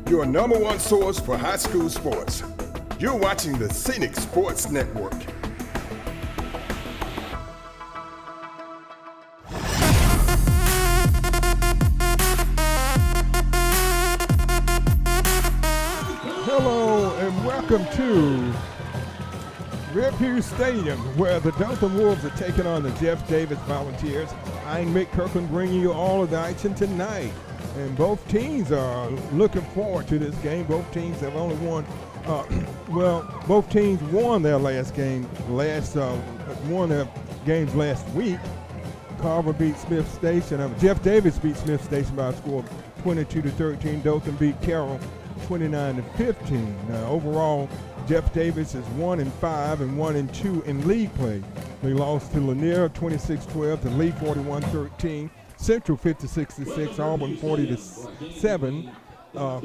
your number one source for high school sports. You're watching the Scenic Sports Network. Hello and welcome to Redview Stadium, where the Dothan Wolves are taking on the Jeff Davis Volunteers. I'm Mick Kirkland bringing you all of the action tonight. And both teams are looking forward to this game. Both teams have only won, both teams won their last game, won their games last week. Carver beat Smith Station. Jeff Davis beat Smith Station by a score of 22-13. Dothan beat Carroll 29-15. Now, overall, Jeff Davis is 1-5 and 1-2 in league play. They lost to Lanier 26-12, to Lee 41-13, Central 56-6, Auburn 40-7,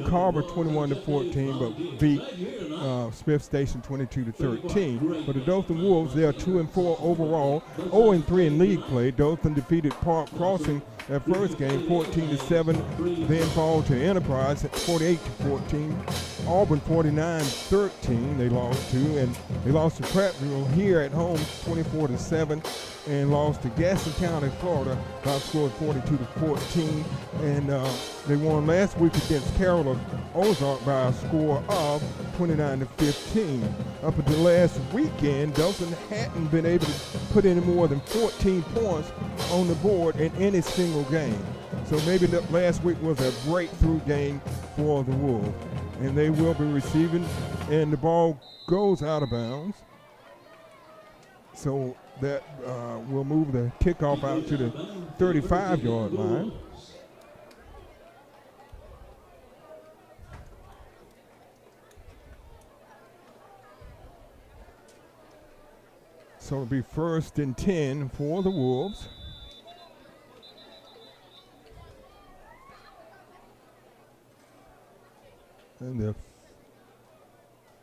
Carver 21-14, but beat Smith Station 22-13. For the Dothan Wolves, they are 2-4 overall, 0-3 in league play. Dothan defeated Park Crossing their first game 14-7, then fall to Enterprise at 48-14. Auburn 49-13 they lost to, and they lost to Prattville here at home 24-7, and lost to Gaston County, Florida by a score of 42-14. And they won last week against Carroll of Ozark by a score of 29-15. Up until last weekend, Dothan hadn't been able to put any more than 14 points on the board in any single game. So maybe last week was a breakthrough game for the Wolves. And they will be receiving, and the ball goes out of bounds. So that will move the kickoff out to the 35-yard line. So it'll be 1st and 10 for the Wolves. And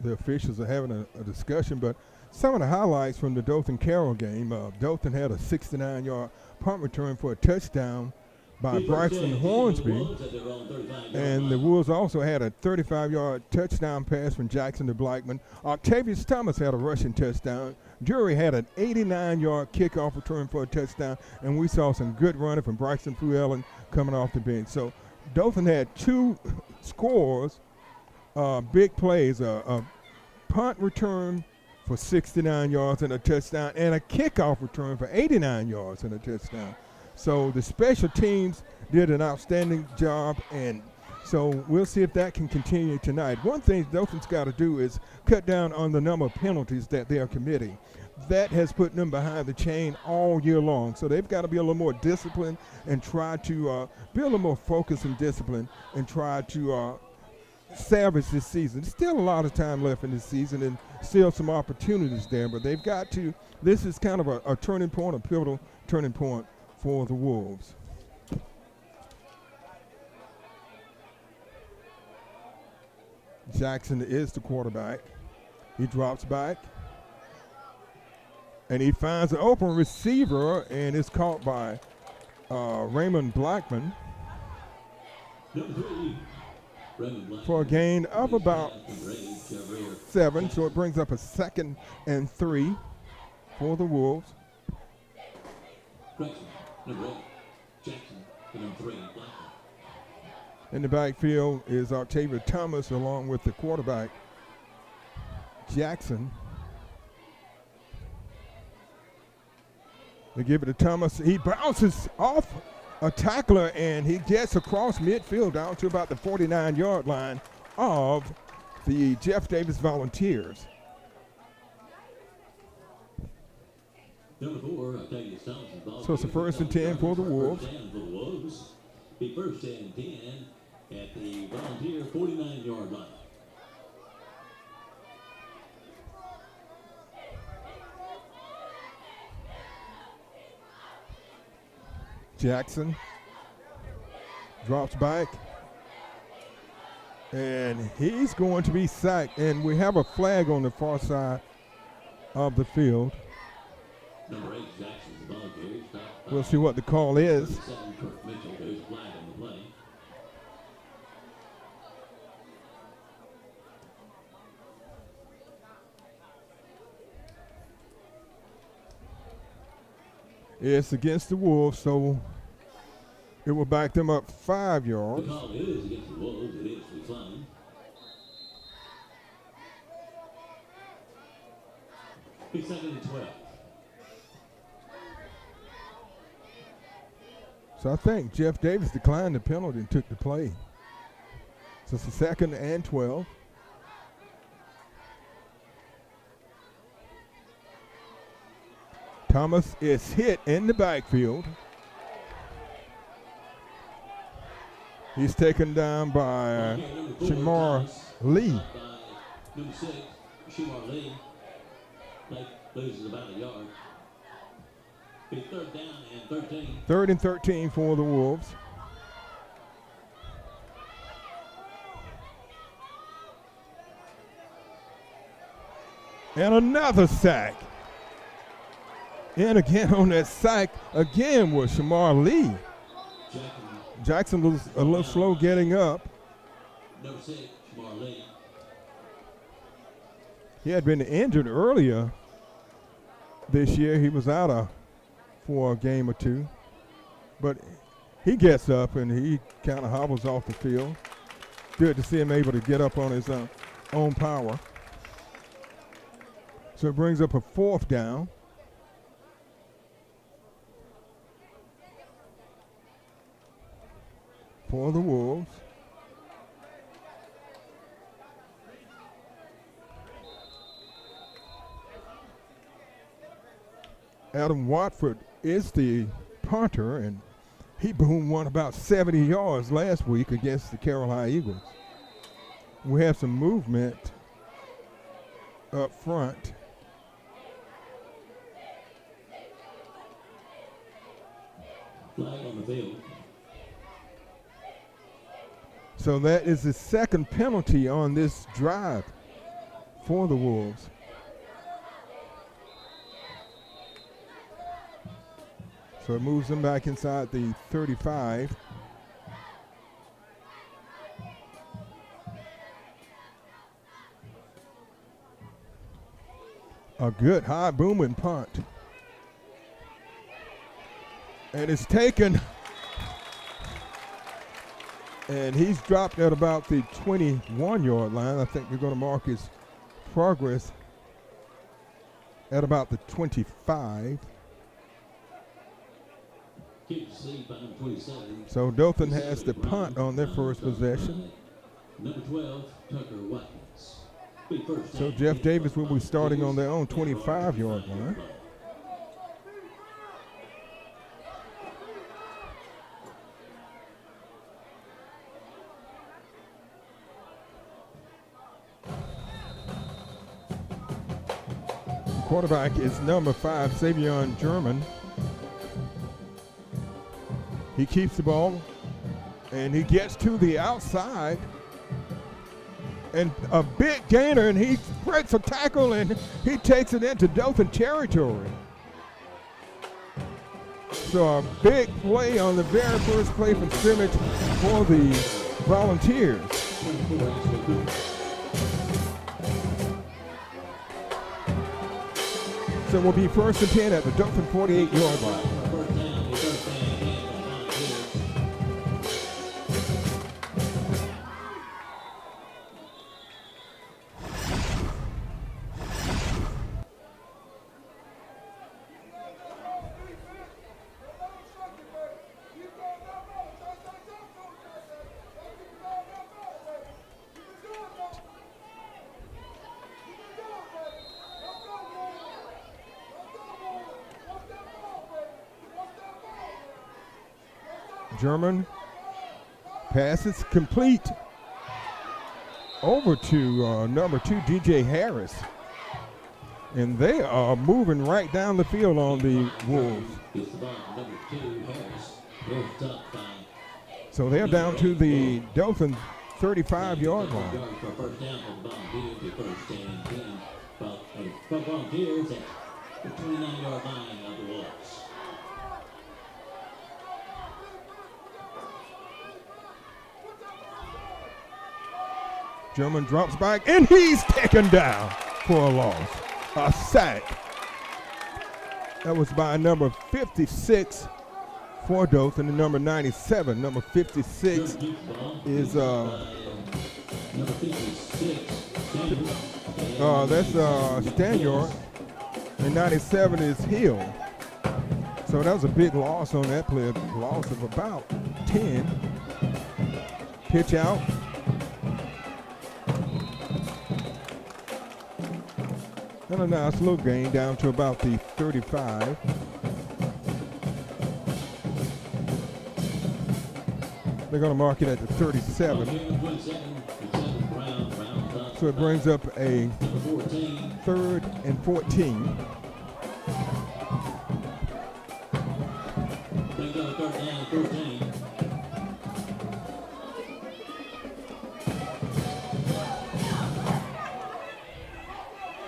the officials are having a discussion, but some of the highlights from the Dothan-Carroll game, Dothan had a 69-yard punt return for a touchdown by Braxton Hornsby, and the Wolves also had a 35-yard touchdown pass from Jackson to Blackman. Octavius Thomas had a rushing touchdown. Drury had an 89-yard kickoff return for a touchdown, and we saw some good running from Braxton Fluellen coming off the bench. So Dothan had two scores, big plays, a punt return for 69 yards and a touchdown, and a kickoff return for 89 yards and a touchdown. So the special teams did an outstanding job, and so we'll see if that can continue tonight. One thing Dothan's got to do is cut down on the number of penalties that they are committing. That has put them behind the chain all year long. So they've got to be a little more disciplined and try to be a little more focused and disciplined and try to salvage this season. There's still a lot of time left in this season and still some opportunities there, but they've got to, this is kind of a turning point, a pivotal turning point for the Wolves. Jackson is the quarterback. He drops back, and he finds an open receiver, and it's caught by Raymond Blackman for a gain of about 7, so it brings up a 2nd and 3 for the Wolves. In the backfield is Octavia Thomas along with the quarterback, Jackson. They give it to Thomas. He bounces off a tackler, and he gets across midfield down to about the 49-yard line of the Jeff Davis Volunteers. So it's a 1st and 10 for the Wolves. Be 1st and 10 at the Volunteer 49-yard line. Jackson drops back, and he's going to be sacked, and we have a flag on the far side of the field. Number 8, Jackson's Volunteers. We'll see what the call is. It's against the Wolves, so it will back them up 5 yards. The call is against the Wolves. It is declined. Be second and 12. So I think Jeff Davis declined the penalty and took the play. So it's a second and 12. Thomas is hit in the backfield. He's taken down by Shamar Lee. Number 6, Shamar Lee. Loses about a yard. Be third down and 13. 3rd and 13 for the Wolves. And another sack. And again on that sack, again was Shamar Lee. Jackson was a little slow getting up. Number 6, Shamar Lee. He had been injured earlier this year. He was out for a game or two. But he gets up and he kind of hobbles off the field. Good to see him able to get up on his own power. So it brings up a 4th down. For the Wolves. Adam Watford is the punter, and he boomed one about 70 yards last week against the Carroll High Eagles. We have some movement up front. Flag on the field. So that is the second penalty on this drive for the Wolves. So it moves them back inside the 35. A good high booming punt. And it's taken. And he's dropped at about the 21-yard line. I think they're going to mark his progress at about the 25. So Dothan has the punt on their first possession. Number 12, Tucker Watkins. So Jeff Davis will be starting on their own 25-yard line. Quarterback is number 5, Savion German. He keeps the ball, and he gets to the outside, and a big gainer, and he breaks a tackle, and he takes it into Dothan territory. So a big play on the very first play from scrimmage for the Volunteers. So we'll be 1st and 10 at the Dothan 48-yard line. German passes complete over to number 2, DJ Harris. And they are moving right down the field on the Wolves. So they're down to the Dothan 35-yard line. Volunteers at the 29-yard line of the Wolves. German drops back, and he's taken down for a loss. A sack. That was by number 56 for Dothan, and number 97. Number 56 is Number 56. that's Stanyard, and 97 is Hill. So that was a big loss on that play, a loss of about 10. Pitch out. And a nice little gain down to about the 35. They're going to mark it at the 37. So it brings up a 3rd and 14. Brings up a 3rd and 14.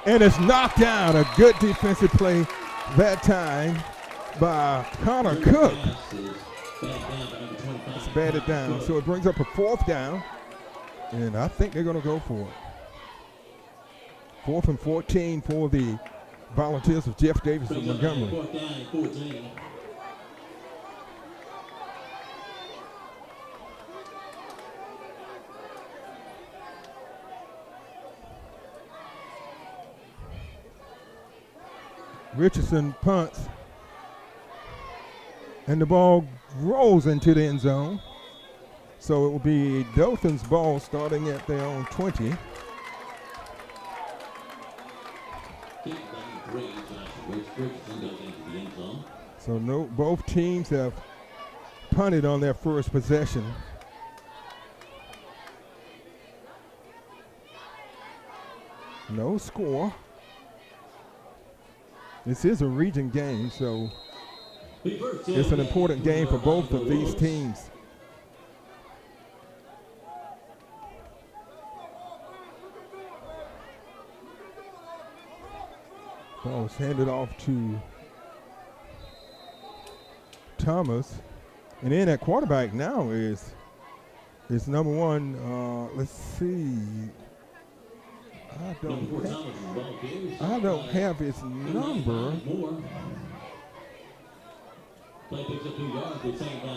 And it's knocked down. A good defensive play that time by Connor Cook. It's batted down. So it brings up a 4th down. And I think they're going to go for it. 4th and 14 for the Volunteers of Jeff Davis of Montgomery. 4th down and 14. Richardson punts, and the ball rolls into the end zone. So it will be Dothan's ball starting at their own 20. So both teams have punted on their first possession. No score. This is a region game, so it's an important game for both of these teams. Ball was handed off to Thomas. And then at quarterback now is number 1, let's see. I don't have his number.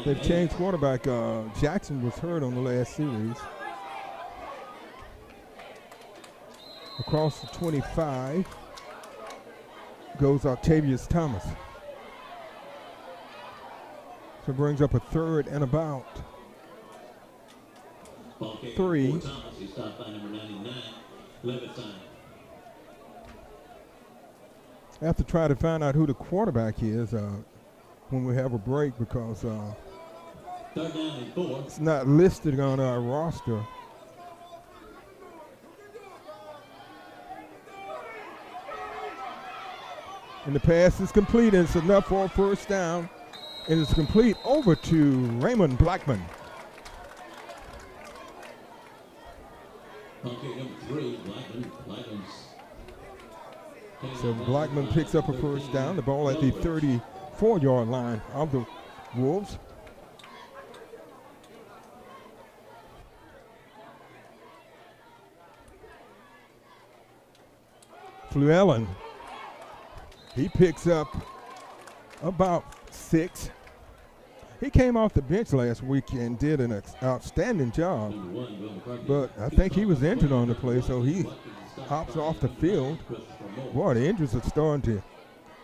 They've changed quarterback. Jackson was hurt on the last series. Across the 25 goes Octavius Thomas. So it brings up a 3rd and about 3. I have to try to find out who the quarterback is when we have a break, because it's not listed on our roster. And the pass is complete, and it's enough for a 1st down. And it's complete over to Raymond Blackman. Okay, number 3, Blackman's. So Blackman picks up a 1st down. The ball at the 34-yard line of the Wolves. Fluellen, he picks up about 6. He came off the bench last week and did an outstanding job, but I think he was injured on the play, so he hops off the field. Boy, the injuries are starting to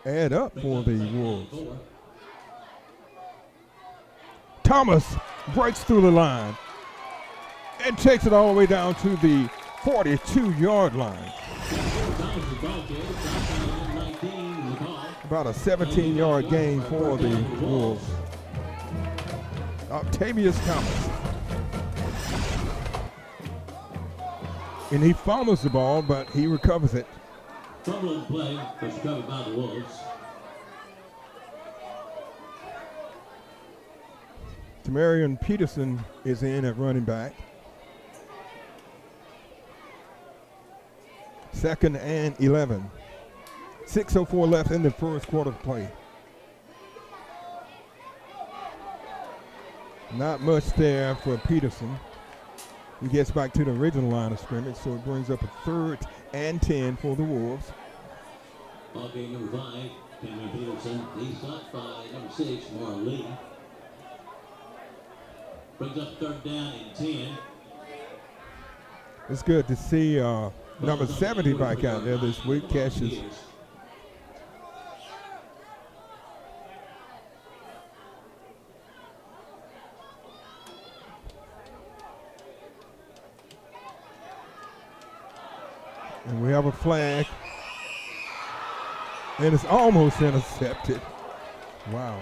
add up for the Wolves. Thomas breaks through the line and takes it all the way down to the 42-yard line. About a 17-yard gain for the Wolves. Octavius Thomas. And he fumbles the ball, but he recovers it. Fumbling play was recovered by the Wolves. Tamarion Peterson is in at running back. 2nd and 11. 6:04 left in the first quarter of play. Not much there for Peterson. He gets back to the original line of scrimmage, so it brings up a 3rd and 10 for the Wolves. Ball game number 5, Cameron Peterson, he's stopped by number 6, Marlene. Brings up 3rd down and 10. It's good to see number 70 back out there this week. Catches. And we have a flag. And it's almost intercepted. Wow.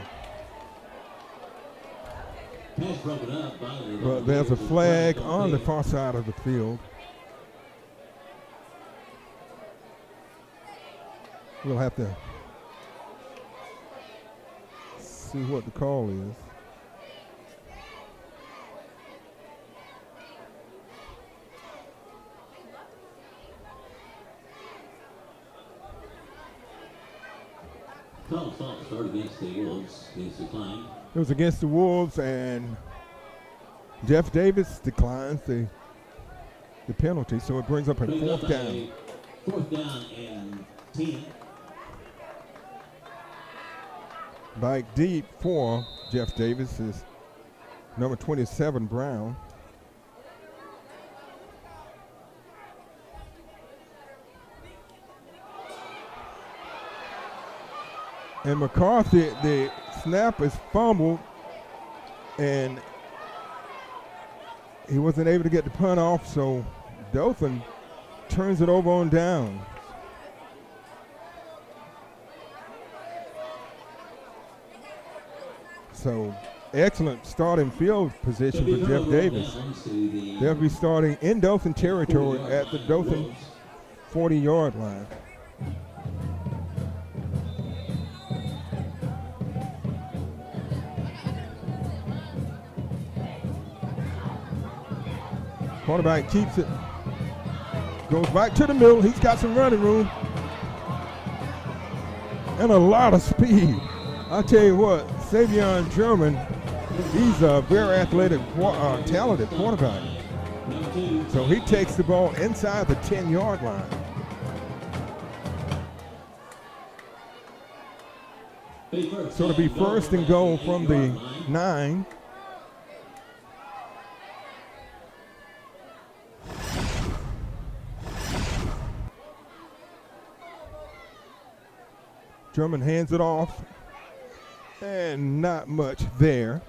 But there's a flag on the far side of the field. We'll have to see what the call is. Against the Wolves. It was against the Wolves, and Jeff Davis declines the penalty, so it brings up a 4th down. 4th down and 10. Back deep for Jeff Davis is number 27, Brown. And McCarthy, the snap is fumbled, and he wasn't able to get the punt off, so Dothan turns it over on down. So excellent starting field position for Jeff Davis. They'll be starting in Dothan territory at the Dothan 40-yard line. Quarterback keeps it, goes back to the middle. He's got some running room and a lot of speed. I'll tell you what, Savion German, he's a very athletic, talented quarterback. So he takes the ball inside the 10-yard line. So it'll be 1st and goal from the 9. German hands it off, and not much there.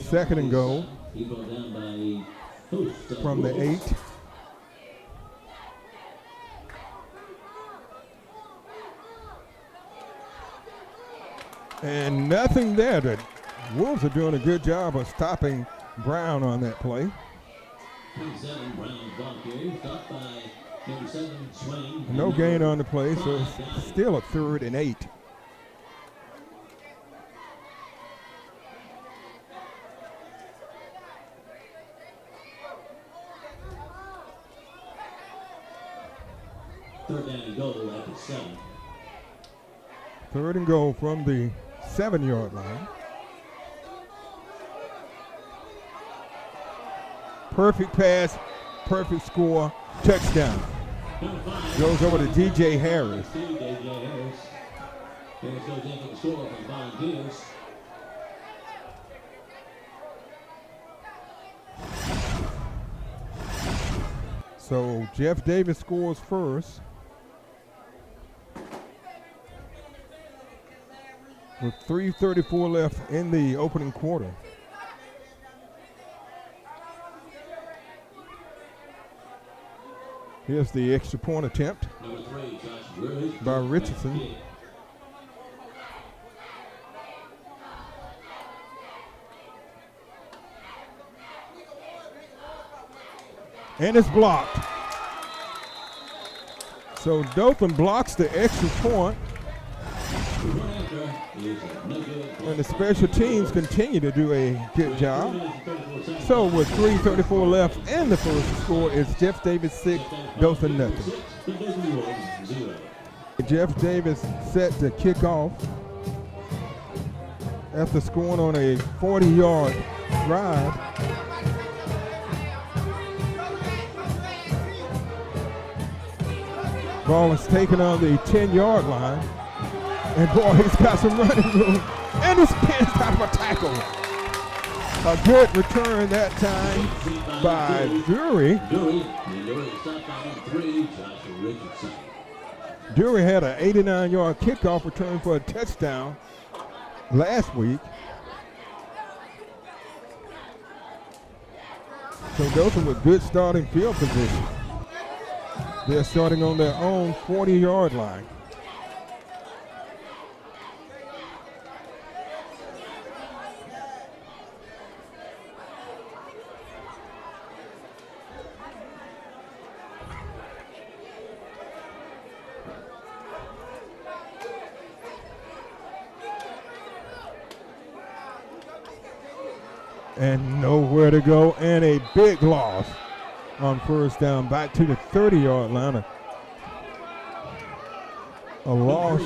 Second and goal from the 8. And nothing there. The Wolves are doing a good job of stopping Brown on that play. No gain on the play, so it's still a 3rd and 8. Third down and goal at the 7. 3rd and goal from the 7-yard line. Perfect pass, perfect score, touchdown. Goes over to DJ Harris. Harris goes in for the score from Volunteers. So Jeff Davis scores first with 3:34 left in the opening quarter. Here's the extra point attempt by Richardson. And it's blocked. So Dothan blocks the extra point. And the special teams continue to do a good job. So with 3:34 left and the first score is Jeff Davis 6, Dothan nothing. Jeff Davis set to kick off. after scoring on a 40-yard drive. Ball is taken on the 10-yard line. And boy, he's got some running room. And he's pinned out of a tackle. A good return that time by Dury. Dury had an 89-yard kickoff return for a touchdown last week. So Dothan with good starting field position. They're starting on their own 40-yard line. And nowhere to go, and a big loss on first down, back to the 30-yard line. A loss.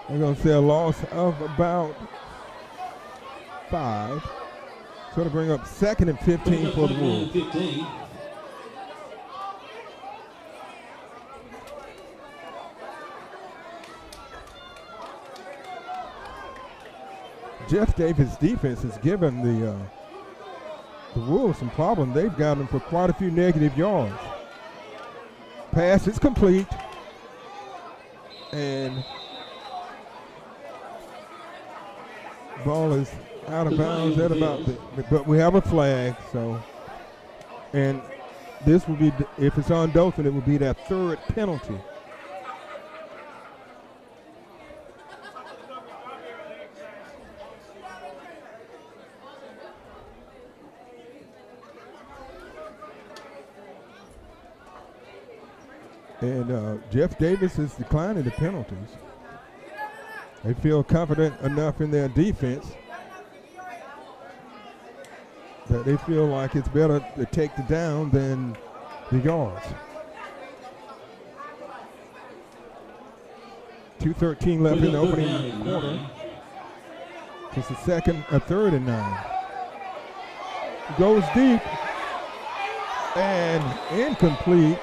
I'm going to say a loss of about 5. So to bring up 2nd and 15 for the Wolves. Jeff Davis' defense has given the Wolves some problem. They've got them for quite a few negative yards. Pass is complete. And ball is out of bounds at about but we have a flag, so. And this would be, if it's on Dothan, it would be that 3rd penalty. And Jeff Davis is declining the penalties. They feel confident enough in their defense that they feel like it's better to take the down than the yards. 2:13 left in the opening quarter. It's a 3rd and 9. Goes deep and incomplete.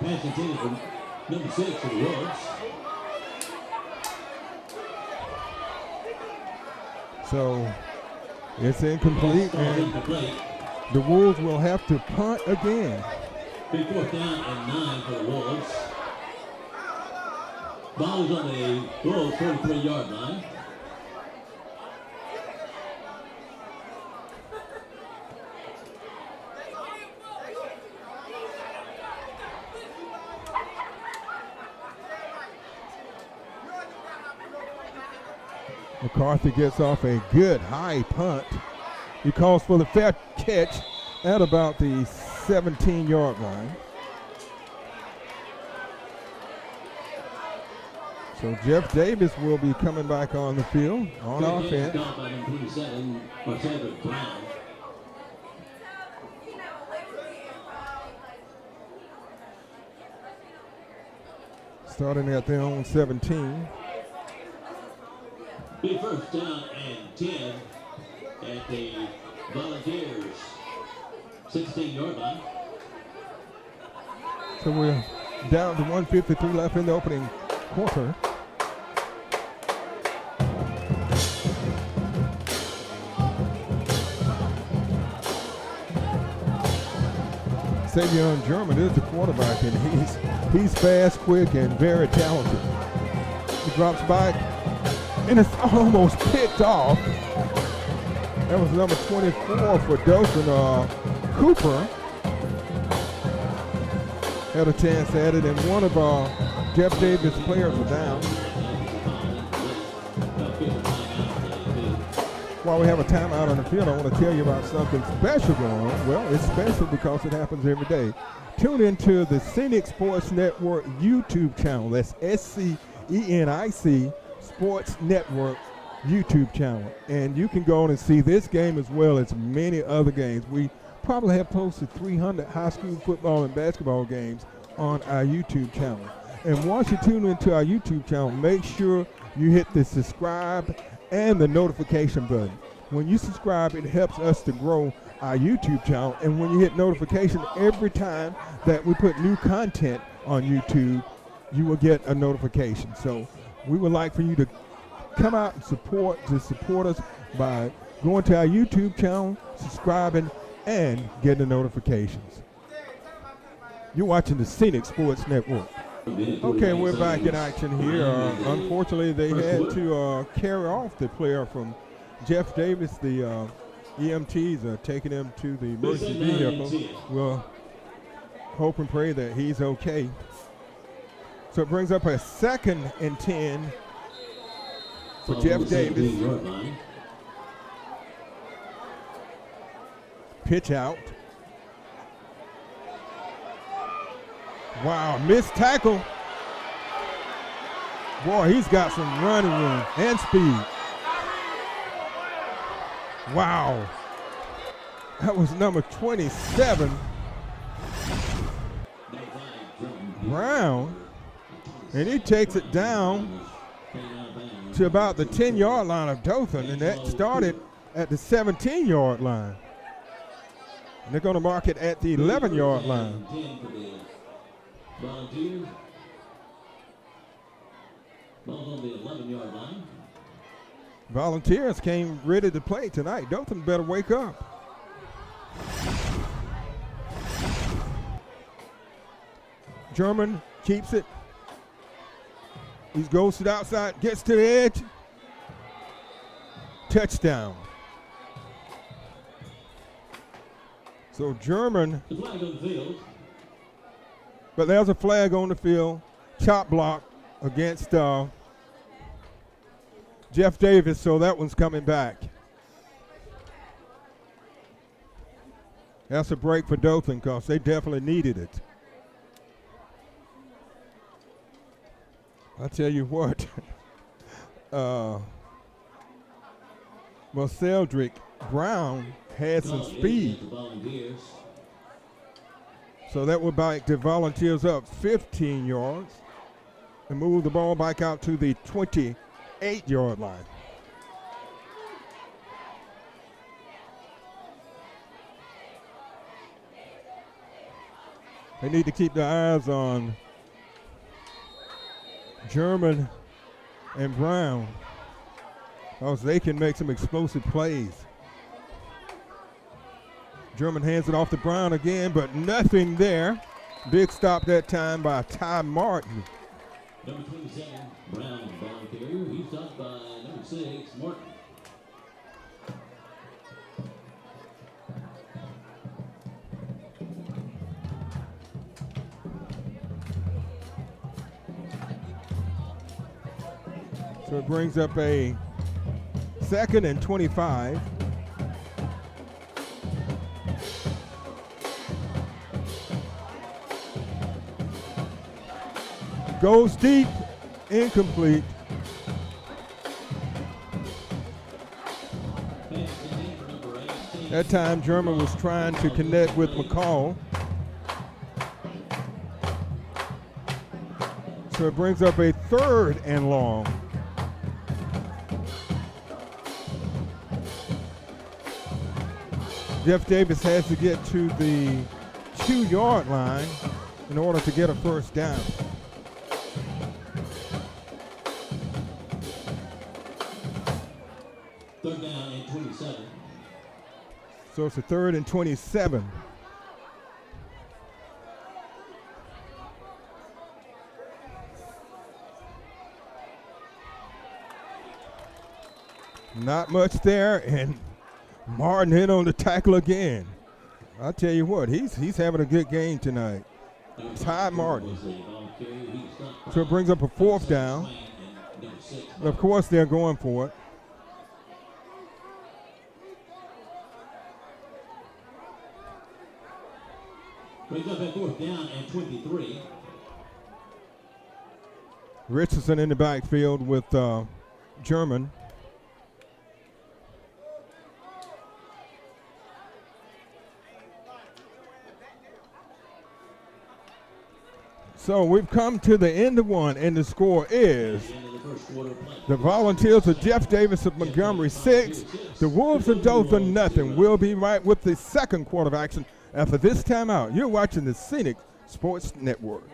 Pass intended for number 6 for the Wolves. So it's incomplete, and the Wolves will have to punt again. Big 4th down and 9 for the Wolves. Ball is on the Wolves 43-yard line. McCarthy gets off a good high punt. He calls for the fair catch at about the 17-yard line. So Jeff Davis will be coming back on the field on offense. Starting at their own 17. Big 1st down and 10 at the Volunteers 16-yard line. So we're down to 1:53 left in the opening quarter. Savion German is the quarterback, and he's fast, quick, and very talented. He drops back, and it's almost picked off. That was number 24 for Dothan. Cooper had a chance at it, and one of Jeff Davis' players was down. While we have a timeout on the field, I want to tell you about something special going on. Well, it's special because it happens every day. Tune into the Scenic Sports Network YouTube channel. That's SCENIC Sports Network YouTube channel. And you can go on and see this game as well as many other games. We probably have close to 300 high school football and basketball games on our YouTube channel. And once you tune into our YouTube channel, make sure you hit the subscribe and the notification button. When you subscribe, it helps us to grow our YouTube channel. And when you hit notification every time that we put new content on YouTube, you will get a notification. So we would like for you to come out and support us by going to our YouTube channel, subscribing, and getting the notifications. You're watching the Scenic Sports Network. Okay, we're back in action here. Unfortunately, they had to carry off the player from Jeff Davis. The EMTs are taking him to the emergency vehicle. We'll hope and pray that he's okay. So it brings up a 2nd and 10 for Jeff Davis. Pitch out. Wow, missed tackle. Boy, he's got some running room and speed. Wow. That was number 27. Brown. And he takes it down to about the 10-yard line of Dothan, and that started at the 17-yard line. And they're going to mark it at the 11-yard line. Volunteers. Ball on the 11-yard line. Volunteers came ready to play tonight. Dothan better wake up. German keeps it. He goes to the outside, gets to the edge. Touchdown. So German. The flag on the field. But there's a flag on the field. Chop block against Jeff Davis, so that one's coming back. That's a break for Dothan because they definitely needed it. I tell you what, Celdrick Brown had some speed. So that would back the Volunteers up 15 yards and move the ball back out to the 28-yard line. They need to keep their eyes on German and Brown because they can make some explosive plays. German hands it off to Brown again, but nothing there. Big stop that time by Ty Martin. Number 27, Brown, volunteer. He's stopped by number 6, Martin. So it brings up a 2nd and 25. Goes deep, incomplete. That time German was trying to connect with McCall. So it brings up a 3rd and long. Jeff Davis has to get to the 2-yard line in order to get a first down. Third down and 27. So it's a 3rd and 27. Not much there, and Martin hit on the tackle again. I'll tell you what, he's having a good game tonight. Ty Martin. So it brings up a 4th down. Of course, they're going for it. Brings up a 4th down and 23. Richardson in the backfield with German. So we've come to the end of one, and the score is End of the first quarter play. the Volunteers of Jeff Davis of Montgomery 6, the Wolves of Dothan nothing. We'll be right with the second quarter of action after this timeout. You're watching the Scenic Sports Network.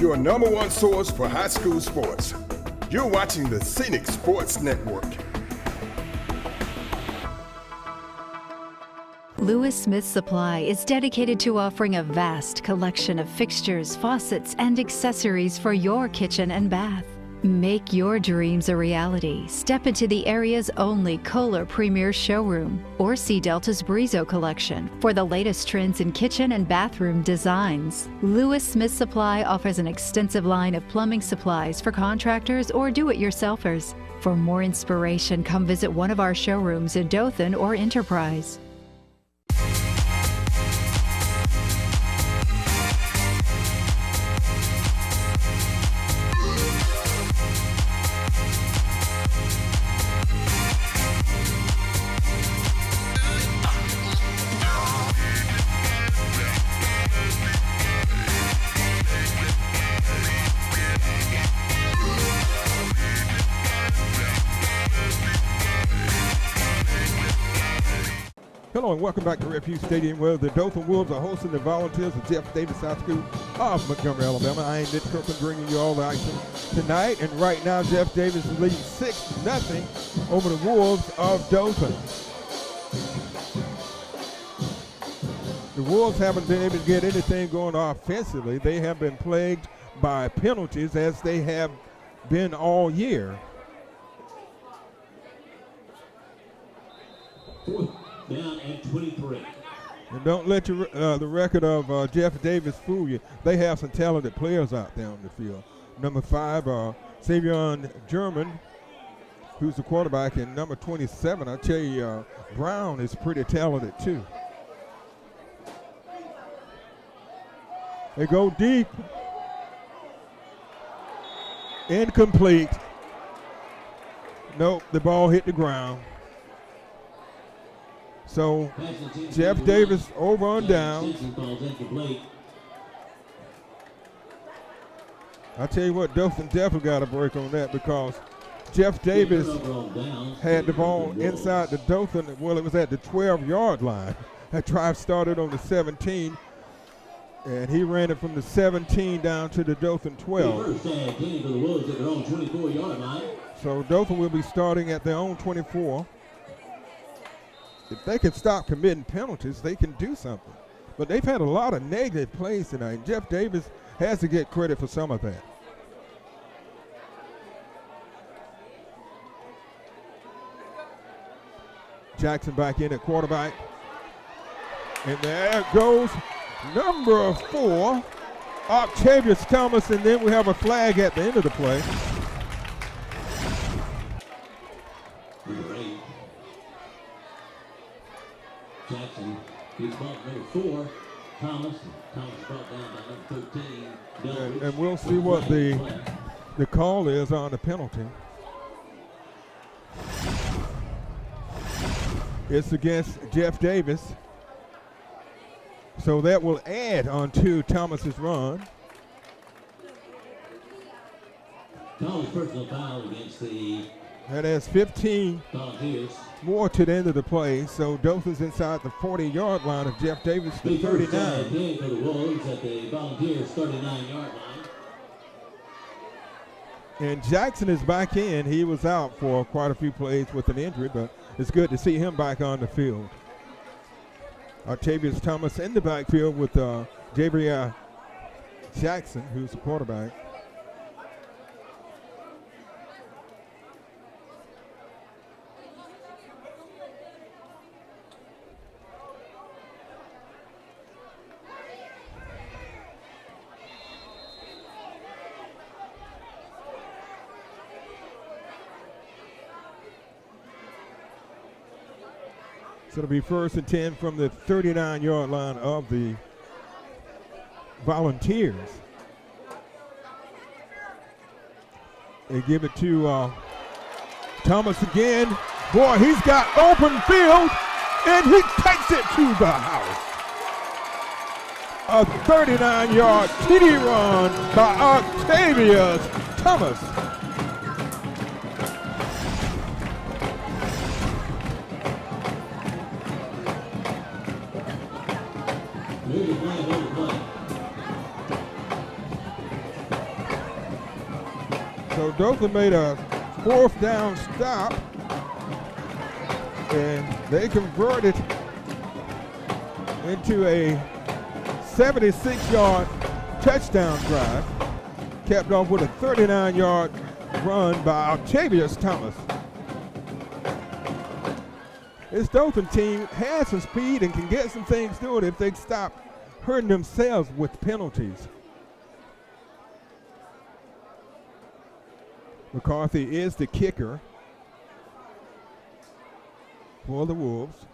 Your number one source for high school sports. You're watching the Scenic Sports Network. Lewis Smith Supply is dedicated to offering a vast collection of fixtures, faucets, and accessories for your kitchen and bath. Make your dreams a reality. Step into the area's only Kohler Premier Showroom or see Delta's Brizo collection for the latest trends in kitchen and bathroom designs. Lewis Smith Supply offers an extensive line of plumbing supplies for contractors or do-it-yourselfers. For more inspiration, come visit one of our showrooms in Dothan or Enterprise. Hello and welcome back to Refuge Stadium, where the Dothan Wolves are hosting the Volunteers of Jeff Davis High School of Montgomery, Alabama. I am Nick Kirkland bringing you all the action tonight, and right now Jeff Davis is leading 6-0 over the Wolves of Dothan. The Wolves haven't been able to get anything going offensively. They have been plagued by penalties, as they have been all year. Down at 23. And don't let the record of Jeff Davis fool you. They have some talented players out there on the field. Number 5, Savion German, who's the quarterback, and number 27, I tell you, Brown is pretty talented too. They go deep. Incomplete. Nope, the ball hit the ground. So Jeff Davis over on down. I tell you what, Dothan definitely got a break on that, because Jeff Davis had the ball inside the Dothan. Well, it was at the 12-yard line. That drive started on the 17, and he ran it from the 17 down to the Dothan 12. So Dothan will be starting at their own 24. If they can stop committing penalties, they can do something. But they've had a lot of negative plays tonight. Jeff Davis has to get credit for some of that. Jackson back in at quarterback. And there goes number 4, Octavius Thomas, and then we have a flag at the end of the play. Jackson, he's brought number 4, Thomas. Thomas brought down by number 13. And we'll see what the call is on the penalty. It's against Jeff Davis. So that will add on to Thomas's run. Thomas' personal foul against the That adds 15 Volunteers. more to the end of the play. So Dothan's inside the 40-yard line of Jeff Davis, the 39. Again for the Wolves at the Volunteers 39-yard line. And Jackson is back in. He was out for quite a few plays with an injury, but it's good to see him back on the field. Octavius Thomas in the backfield with Jabriah Jackson, who's the quarterback. So it'll be 1st and 10 from the 39-yard line of the Volunteers. They give it to Thomas again. Boy, he's got open field. and he takes it to the house. A 39-yard TD run by Octavius Thomas. So Dothan made a 4th down stop, and they converted into a 76-yard touchdown drive, capped off with a 39-yard run by Octavius Thomas. This Dothan team has some speed and can get some things doing if they stop hurting themselves with penalties. McCarthy is the kicker for the Wolves.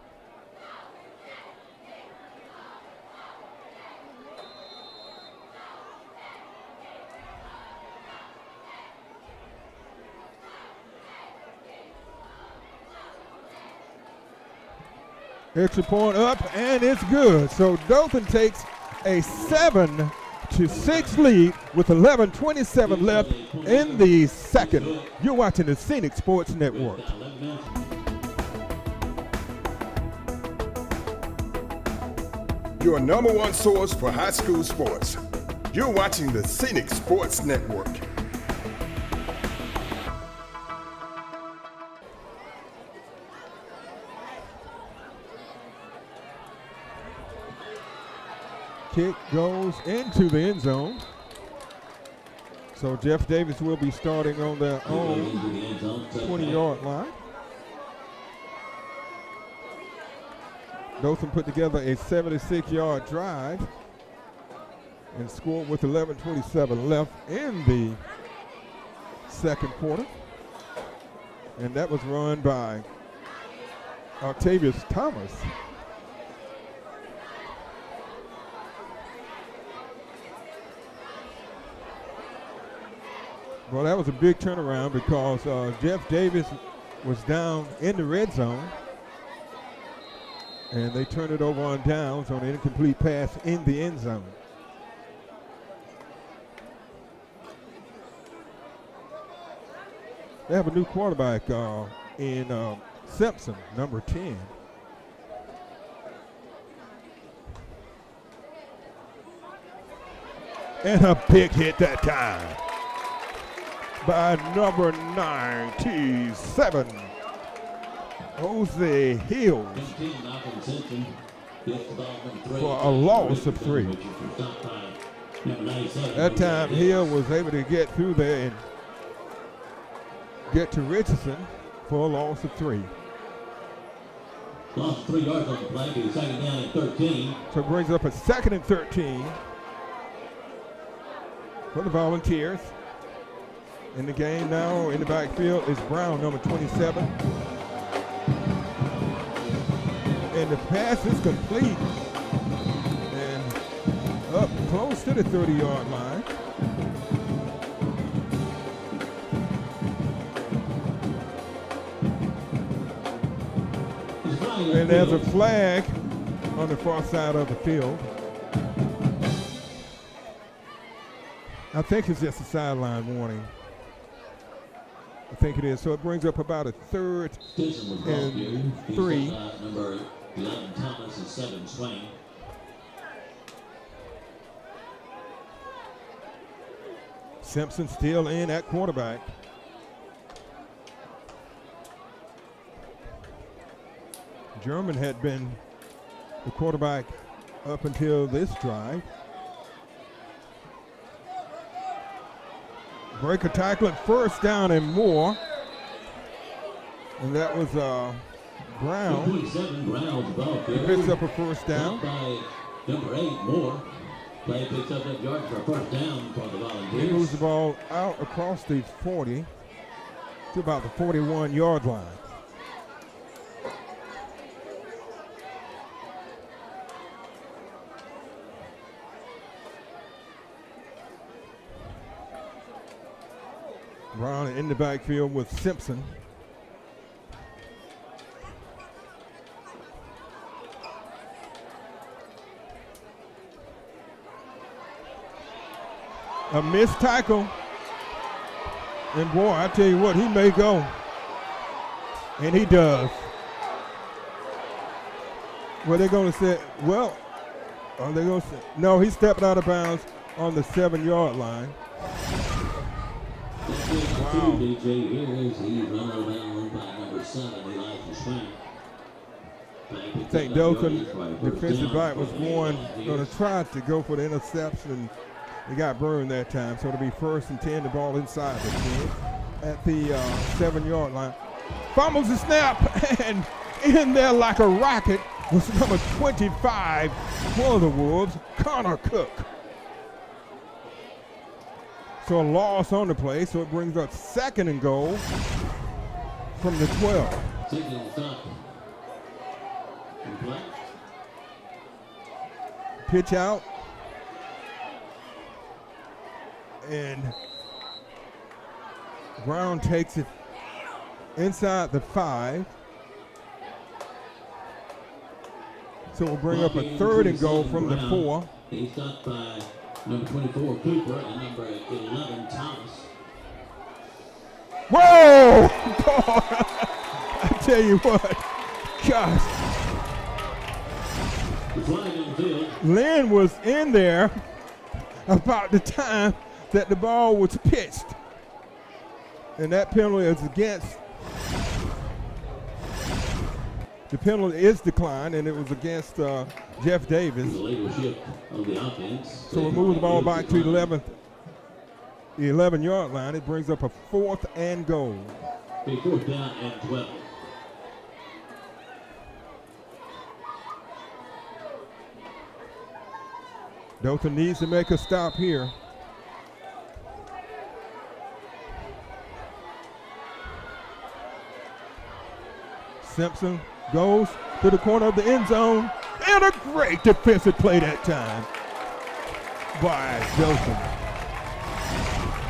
Extra point up, and it's good. So Dothan takes a 7-6 lead with 11:27 left in the second. You're watching the Scenic Sports Network. Your number one source for high school sports. You're watching the Scenic Sports Network. Kick goes into the end zone. So Jeff Davis will be starting on their own 20-yard line. Dothan put together a 76-yard drive and scored with 11:27 left in the second quarter. And that was run by Octavius Thomas. Well, that was a big turnaround because Jeff Davis was down in the red zone, and they turned it over on downs on an incomplete pass in the end zone. They have a new quarterback in Simpson, number 10. And a big hit that time by number 97, Jose Hills, for a loss of 3. That time Hill was able to get through there and get to Richardson for a loss of 3. Lost 3 yards on the play, to second down and 13. So it brings up a 2nd and 13 for the Volunteers. In the game now, in the backfield is Brown, number 27. And the pass is complete and up close to the 30-yard line. And there's a flag on the far side of the field. I think it's just a sideline warning. I think it is. So it brings up about a 3rd and 3. Number 11, Thomas, and 7, Swain. Simpson still in at quarterback. German had been the quarterback up until this drive. Breaker tackling, 1st down and more. And that was Brown. He picks up a 1st down. By number 8, Moore. Play picks up that yard for a 1st down for the Volunteers. He moves the ball out across the 40 to about the 41-yard line. Brown in the backfield with Simpson. A missed tackle. And boy, I tell you what, he may go. And he does. Well, they're going to say, well, are they going to say, no, he stepped out of bounds on the 7-yard line. Wow. DJ here is he run out of bounds by number 7, Elijah Swank. I think Dothan, defensive back, was going to try to go for the interception. He got burned that time, so it'll be 1st and 10, the ball inside the 10 at the 7-yard line. Fumbles the snap, and in there like a rocket was number 25 for the Wolves, Connor Cook. So a loss on the play, so it brings up 2nd and goal from the 12. Pitch out. And Brown takes it inside the 5. So we'll bring up a 3rd and goal from the 4. He's got by number 24, Cooper, and number 11, Thomas. Whoa! Boy, I tell you what, gosh. Lynn was in there about the time that the ball was pitched. And that penalty is against, the penalty is declined, and it was against Jeff Davis. So we'll move the ball back to the 11-yard line. It brings up a 4th and goal. 4th down and 12. Dothan needs to make a stop here. Simpson goes to the corner of the end zone, and a great defensive play that time by Dothan.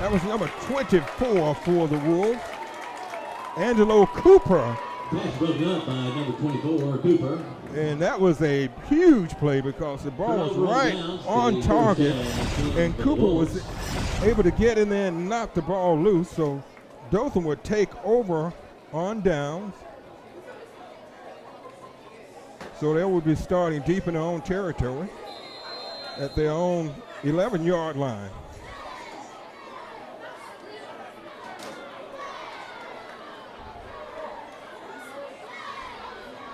That was number 24 for the Wolves, Angelo Cooper. Pass broken up by number 24, Cooper. And that was a huge play because the ball was right on target, and Cooper was able to get in there and knock the ball loose. So Dothan would take over on downs. So they will be starting deep in their own territory at their own 11-yard line.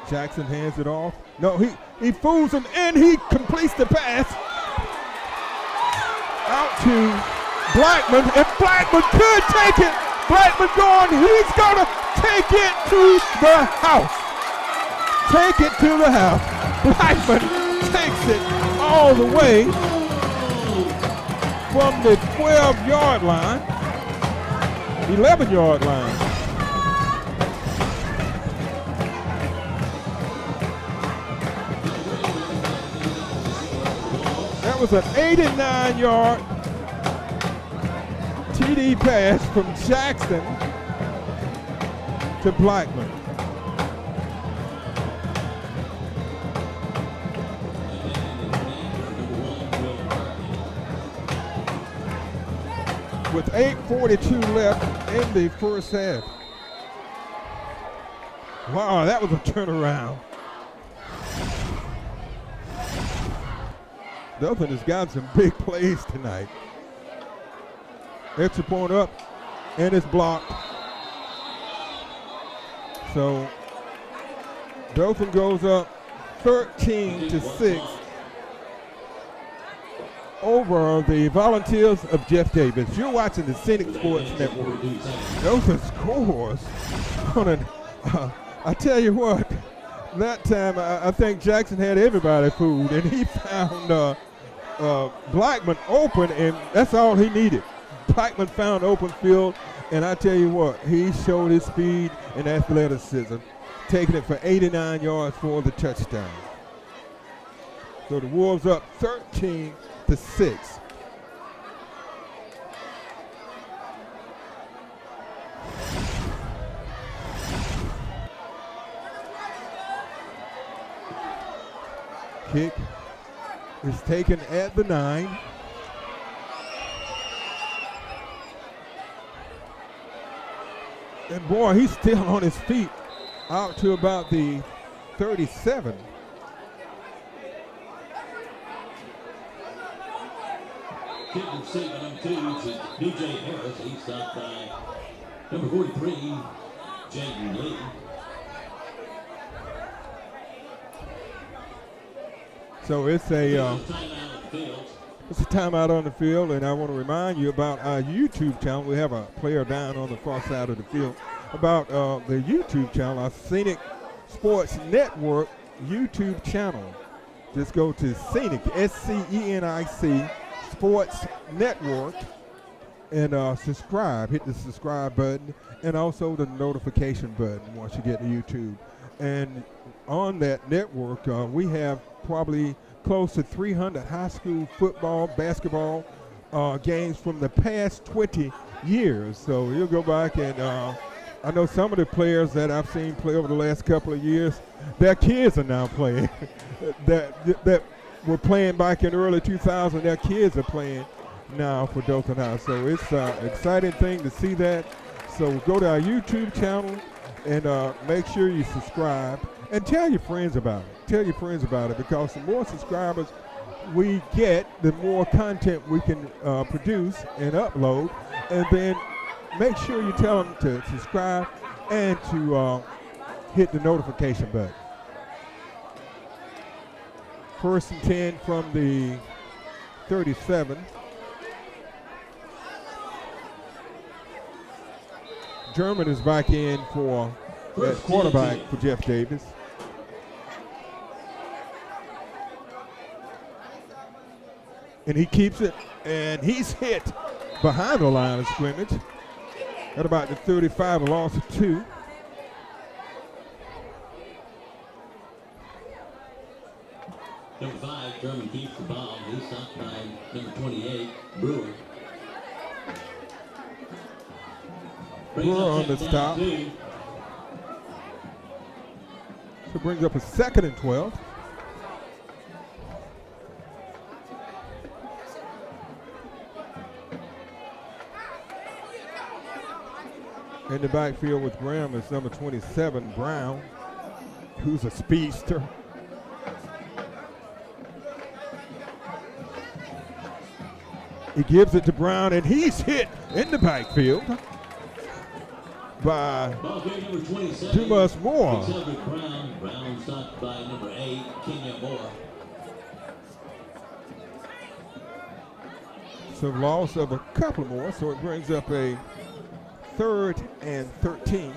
Jackson hands it off. No, he fools him, and he completes the pass out to Blackman, and Blackman could take it. Blackman going, he's going to take it to the house. Take it to the house. Blackman takes it all the way from the 12-yard line, 11-yard line. That was an 89-yard TD pass from Jackson to Blackman. With 8:42 left in the first half. Wow, that was a turnaround. Dothan has got some big plays tonight. Extra point up, and it's blocked. So Dothan goes up 13-6 over the Volunteers of Jeff Davis. You're watching the Scenic Sports Network. Dothan scores on an, I tell you what, that time I think Jackson had everybody fooled, and he found Blackman open, and that's all he needed. Blackman found open field, and I tell you what, he showed his speed and athleticism, taking it for 89 yards for the touchdown. So the Wolves up 13-6. Kick is taken at the 9. And boy, he's still on his feet out to about the 37. Kick receiver number 2 to DJ Harris. He's stopped by number 43, Jaden Lee. So it's a timeout on the field, and I want to remind you about our YouTube channel. We have a player down on the far side of the field. About the YouTube channel, our Scenic Sports Network YouTube channel. Just go to Scenic, SCENIC Sports Network, and subscribe. Hit the subscribe button, and also the notification button once you get to YouTube. And on that network, we have probably close to 300 high school football, basketball games from the past 20 years. So you'll go back and I know some of the players that I've seen play over the last couple of years, their kids are now playing. that were playing back in early 2000, their kids are playing now for Dothan High. So it's an exciting thing to see that. So go to our YouTube channel and make sure you subscribe and tell your friends about it. Tell your friends about it, because the more subscribers we get, the more content we can produce and upload. And then make sure you tell them to subscribe and to hit the notification button. 1st and 10 from the 37. German is back in for that quarterback for Jeff Davis. And he keeps it, and he's hit behind the line of scrimmage at about the 35, a loss of 2. Number 5, German keeps the ball. He's stopped by number 28, Brewer. Brewer on the stop. So it brings up a 2nd and 12. In the backfield with Graham is number 27, Brown, who's a speedster. He gives it to Brown, and he's hit in the backfield by too much more. Brown stopped by number 8, Kenya Moore. So loss of a couple more, so it brings up a 3rd and 13.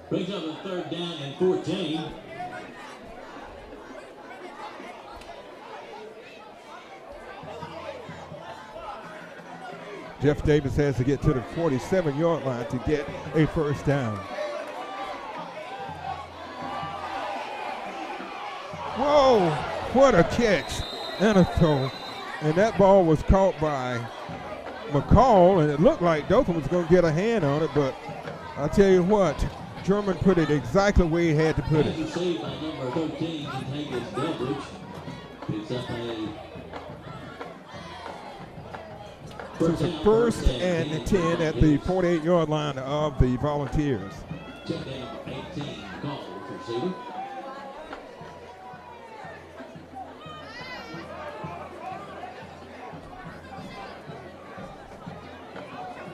Brings up a 3rd down and 14. Jeff Davis has to get to the 47-yard line to get a 1st down. Whoa, what a catch and a throw. And that ball was caught by McCall, and it looked like Dothan was going to get a hand on it, but I'll tell you what, German put it exactly where he had to put it. Saved by number 13, Contagious Beverage. Picks up a so it's a 1st and 10 at the 48-yard line of the Volunteers. Check down 18, call receiver.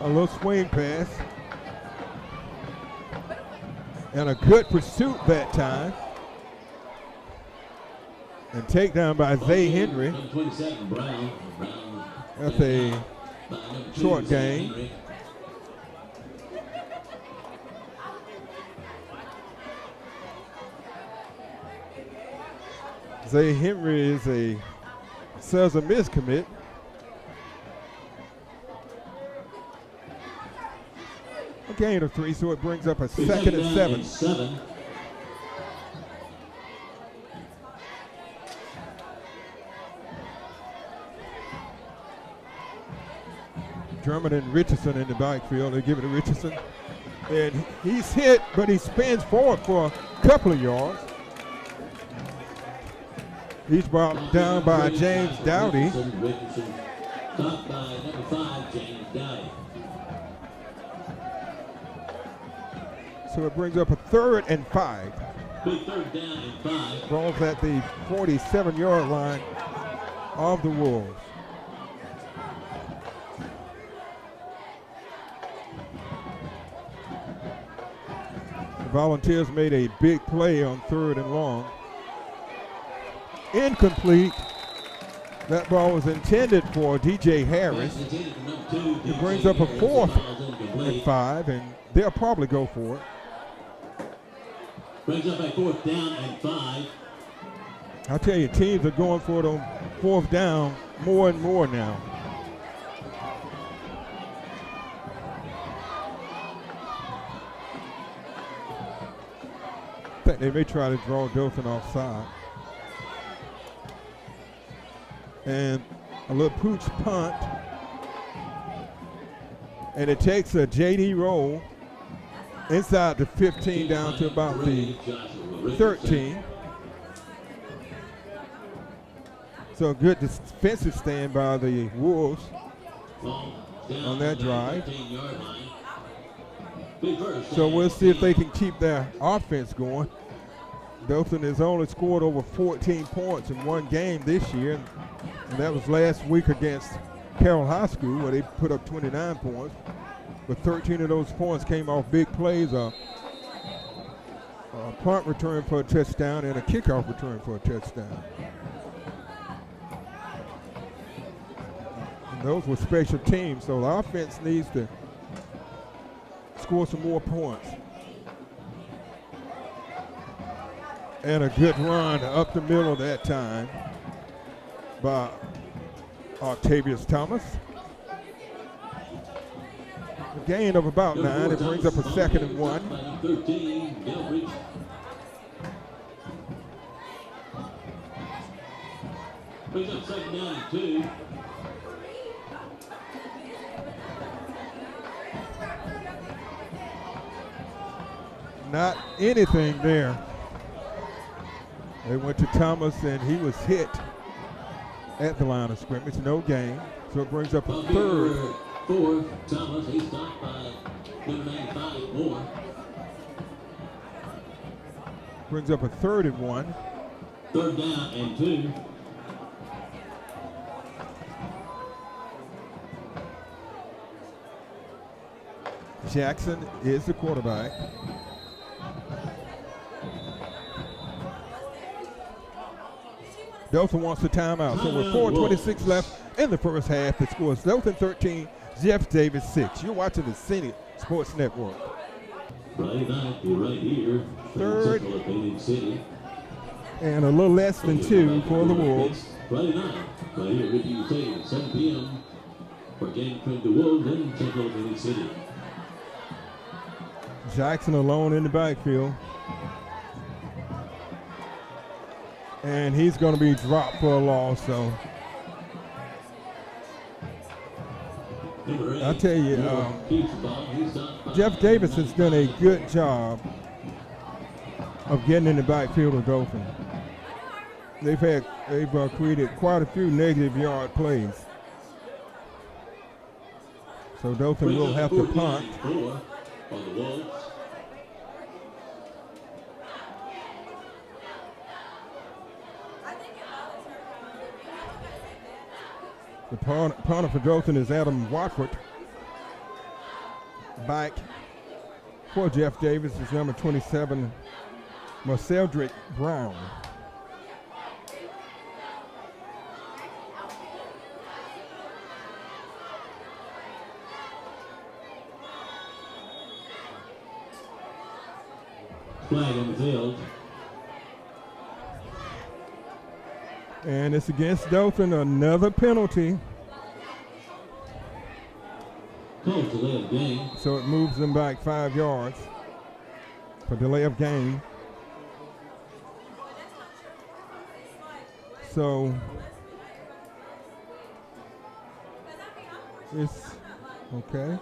A little swing pass. And a good pursuit that time. And takedown by Zay Henry. 27, Brown. That's a short gain. Zay Henry says a miscommit. A gain of 3, so it brings up a 2nd and 7. German and Richardson in the backfield. They give it to Richardson. And he's hit, but he spins forward for a couple of yards. He's brought down by James Dowdy. Richardson, stopped by number 5, James Dowdy. So it brings up a 3rd and 5. Big 3rd down and 5. Ball's at the 47-yard line of the Wolves. The Volunteers made a big play on 3rd and long. Incomplete. That ball was intended for DJ Harris. It brings up a 4th and 5, and they'll probably go for it. Brings up a 4th down and 5. I'll tell you, teams are going for it on 4th down more and more now. I think they may try to draw Dothan offside. And a little pooch punt. And it takes a J.D. roll inside the 15 down to about the 13. So a good defensive stand by the Wolves on that drive. So we'll see if they can keep their offense going. Dothan has only scored over 14 points in one game this year, and that was last week against Carroll High School where they put up 29 points. But 13 of those points came off big plays, a punt return for a touchdown and a kickoff return for a touchdown. And those were special teams, so the offense needs to score some more points. And a good run up the middle that time by Octavius Thomas. A gain of about 9. It brings up a 2nd and 1. Brings up 2nd down and 2. Not anything there. They went to Thomas and he was hit at the line of scrimmage. No gain. So it brings up a 3rd. 4, Thomas, he's stopped by number 95, Moore. Brings up a 3rd and 1. 3rd down and 2. Jackson is the quarterback. Dothan wants the timeout. So with 4:26 left in the first half, the score is Dothan 13, Jeff Davis 6. You're watching the Scenic Sports Network. Friday night, we're right here. 3rd Central of Phoenix City. and a little less than 2 for the Wolves. Friday night, right here with you Stadium, 7 p.m. for game between the Wolves and Central Phoenix City. Jackson alone in the backfield. And he's going to be dropped for a loss, so I'll tell you, Jeff Davis has done a good job of getting in the backfield of Dothan. They've created quite a few negative yard plays. So Dothan will have to punt. The punter for Dothan is Adam Watford. Back for Jeff Davis is number 27, Marceldrick Brown. Flag on the field. And it's against Dothan, another penalty. Called delay of game. So it moves them back 5 yards for delay of game. So it's okay.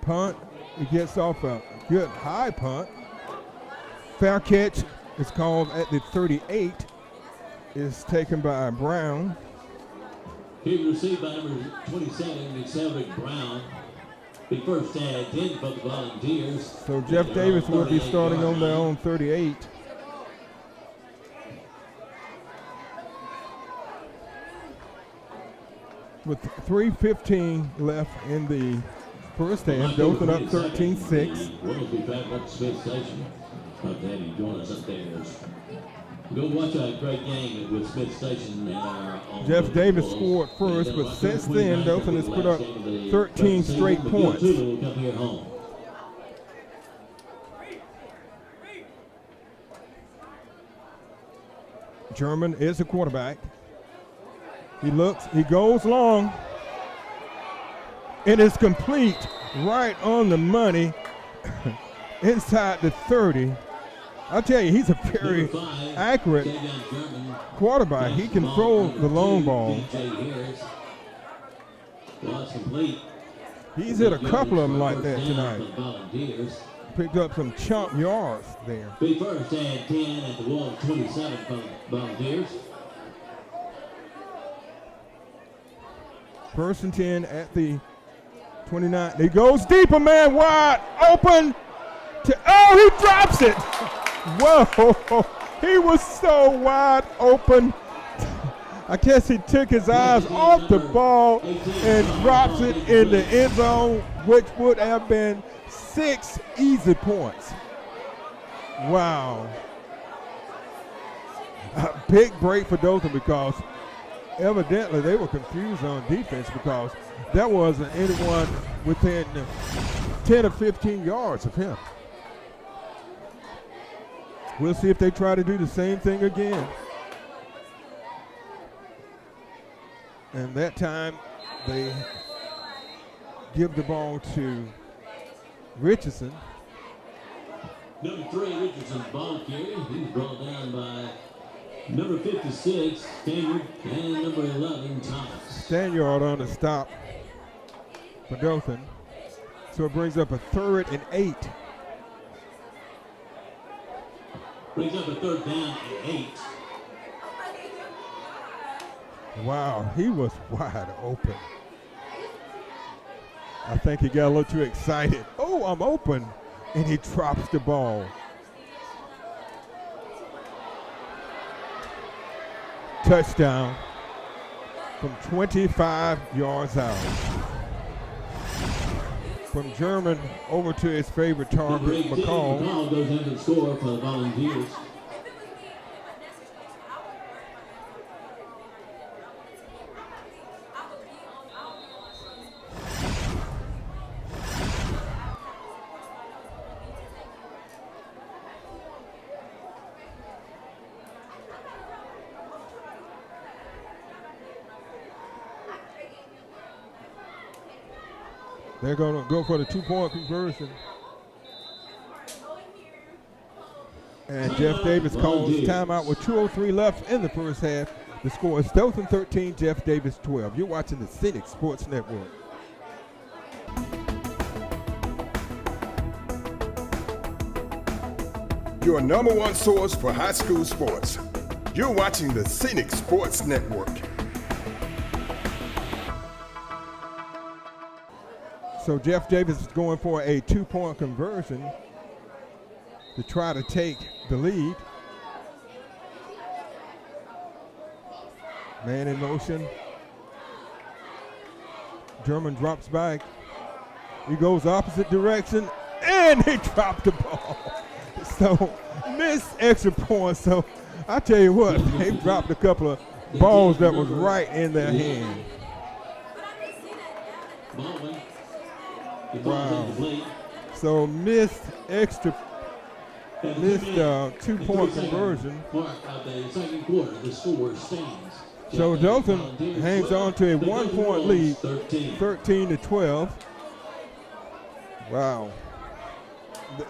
Punt, it gets off a good high punt. Fair catch is called at the 38. Is taken by Brown. He received by number 27, Marceldrick Brown. Be first and 10 for the Volunteers. So Jeff Davis will be starting on their own 38. With 3:15 left in the first half, Dothan up 13-6. We'll be back up to Smith Station. Love to have you join us upstairs. Go watch a great game with Smith Station. Jeff Davis scored first, but since then, Dothan has put up 13 straight points. German is the quarterback. He looks, he goes long. It is complete, right on the money, inside the 30. I'll tell you, he's a very accurate quarterback. He can throw the long ball. He's hit a couple of them like that tonight. Picked up some chunk yards there. Be first and 10 at the wall, 27 for Volunteers. First and 10 at the 29. He goes deeper, man, wide open. Oh, he drops it. Whoa, he was so wide open. I guess he took his eyes off the ball and drops it in the end zone, which would have been 6 easy points. Wow. A big break for Dothan because evidently they were confused on defense because there wasn't anyone within 10 or 15 yards of him. We'll see if they try to do the same thing again. And that time they give the ball to Richardson. Number 3, Richardson ball carrier. He's brought down by number 56, Stanyard, and number 11, Thomas. Stanyard on the stop for Dothan. So it brings up a 3rd and 8. Brings up a 3rd down and 8. Wow, he was wide open. I think he got a little too excited. Oh, I'm open. And he drops the ball. Touchdown from 25 yards out. From German over to his favorite target, McCall. McCall goes into the score for the Volunteers. They're going to go for the 2-point conversion. And Jeff Davis calls timeout with 2:03 left in the first half. The score is Dothan 13, Jeff Davis 12. You're watching the Scenic Sports Network. Your number one source for high school sports. You're watching the Scenic Sports Network. So Jeff Davis is going for a 2-point conversion to try to take the lead. Man in motion. German drops back. He goes opposite direction, and he dropped the ball. So missed extra points. So I tell you what, they dropped a couple of balls that was right in their hand. Wow. So missed 2-point conversion. So Dothan hangs on to a 1-point lead, 13-12. Wow.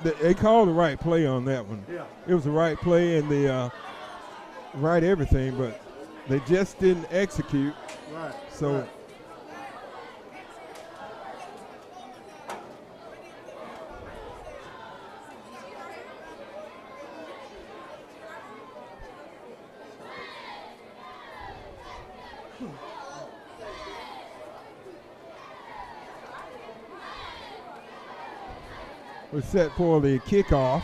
They called the right play on that one. Yeah. It was the right play and the right everything, but they just didn't execute. Right. So. Right. We're set for the kickoff.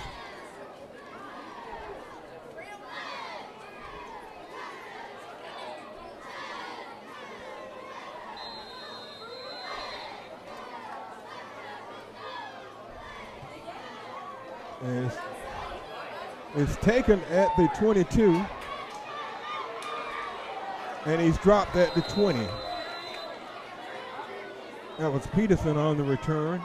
And it's taken at the 22, and he's dropped at the 20. That was Peterson on the return.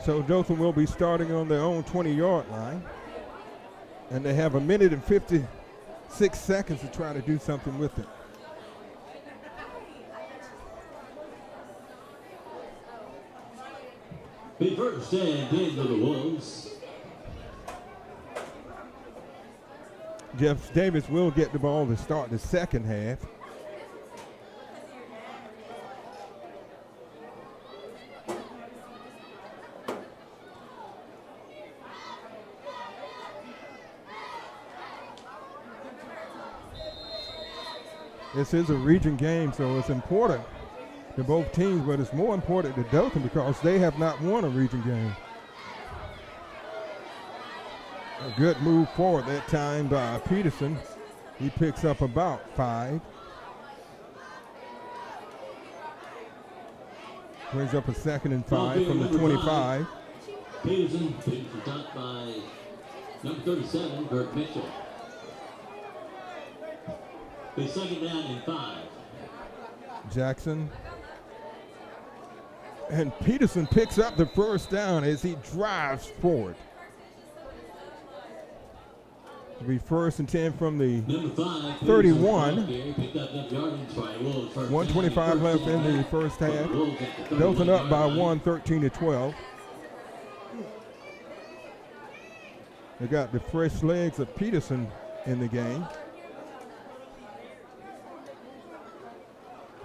So Dothan will be starting on their own 20-yard line, and they have 1 minute and 56 seconds to try to do something with it. The first and 10 for the Wolves. Jeff Davis will get the ball to start the second half. This is a region game, so it's important to both teams, but it's more important to Dothan because they have not won a region game. A good move forward that time by Peterson. He picks up about 5. Brings up a 2nd and 5 from the 25. Peterson stopped by number 37, Bert Mitchell. The second down and 5. Jackson. And Peterson picks up the first down as he drives forward. It'll be 1st and 10 from the 31. 1:25 left in the first half. Dothan up by 1, 13-12. They got the fresh legs of Peterson in the game.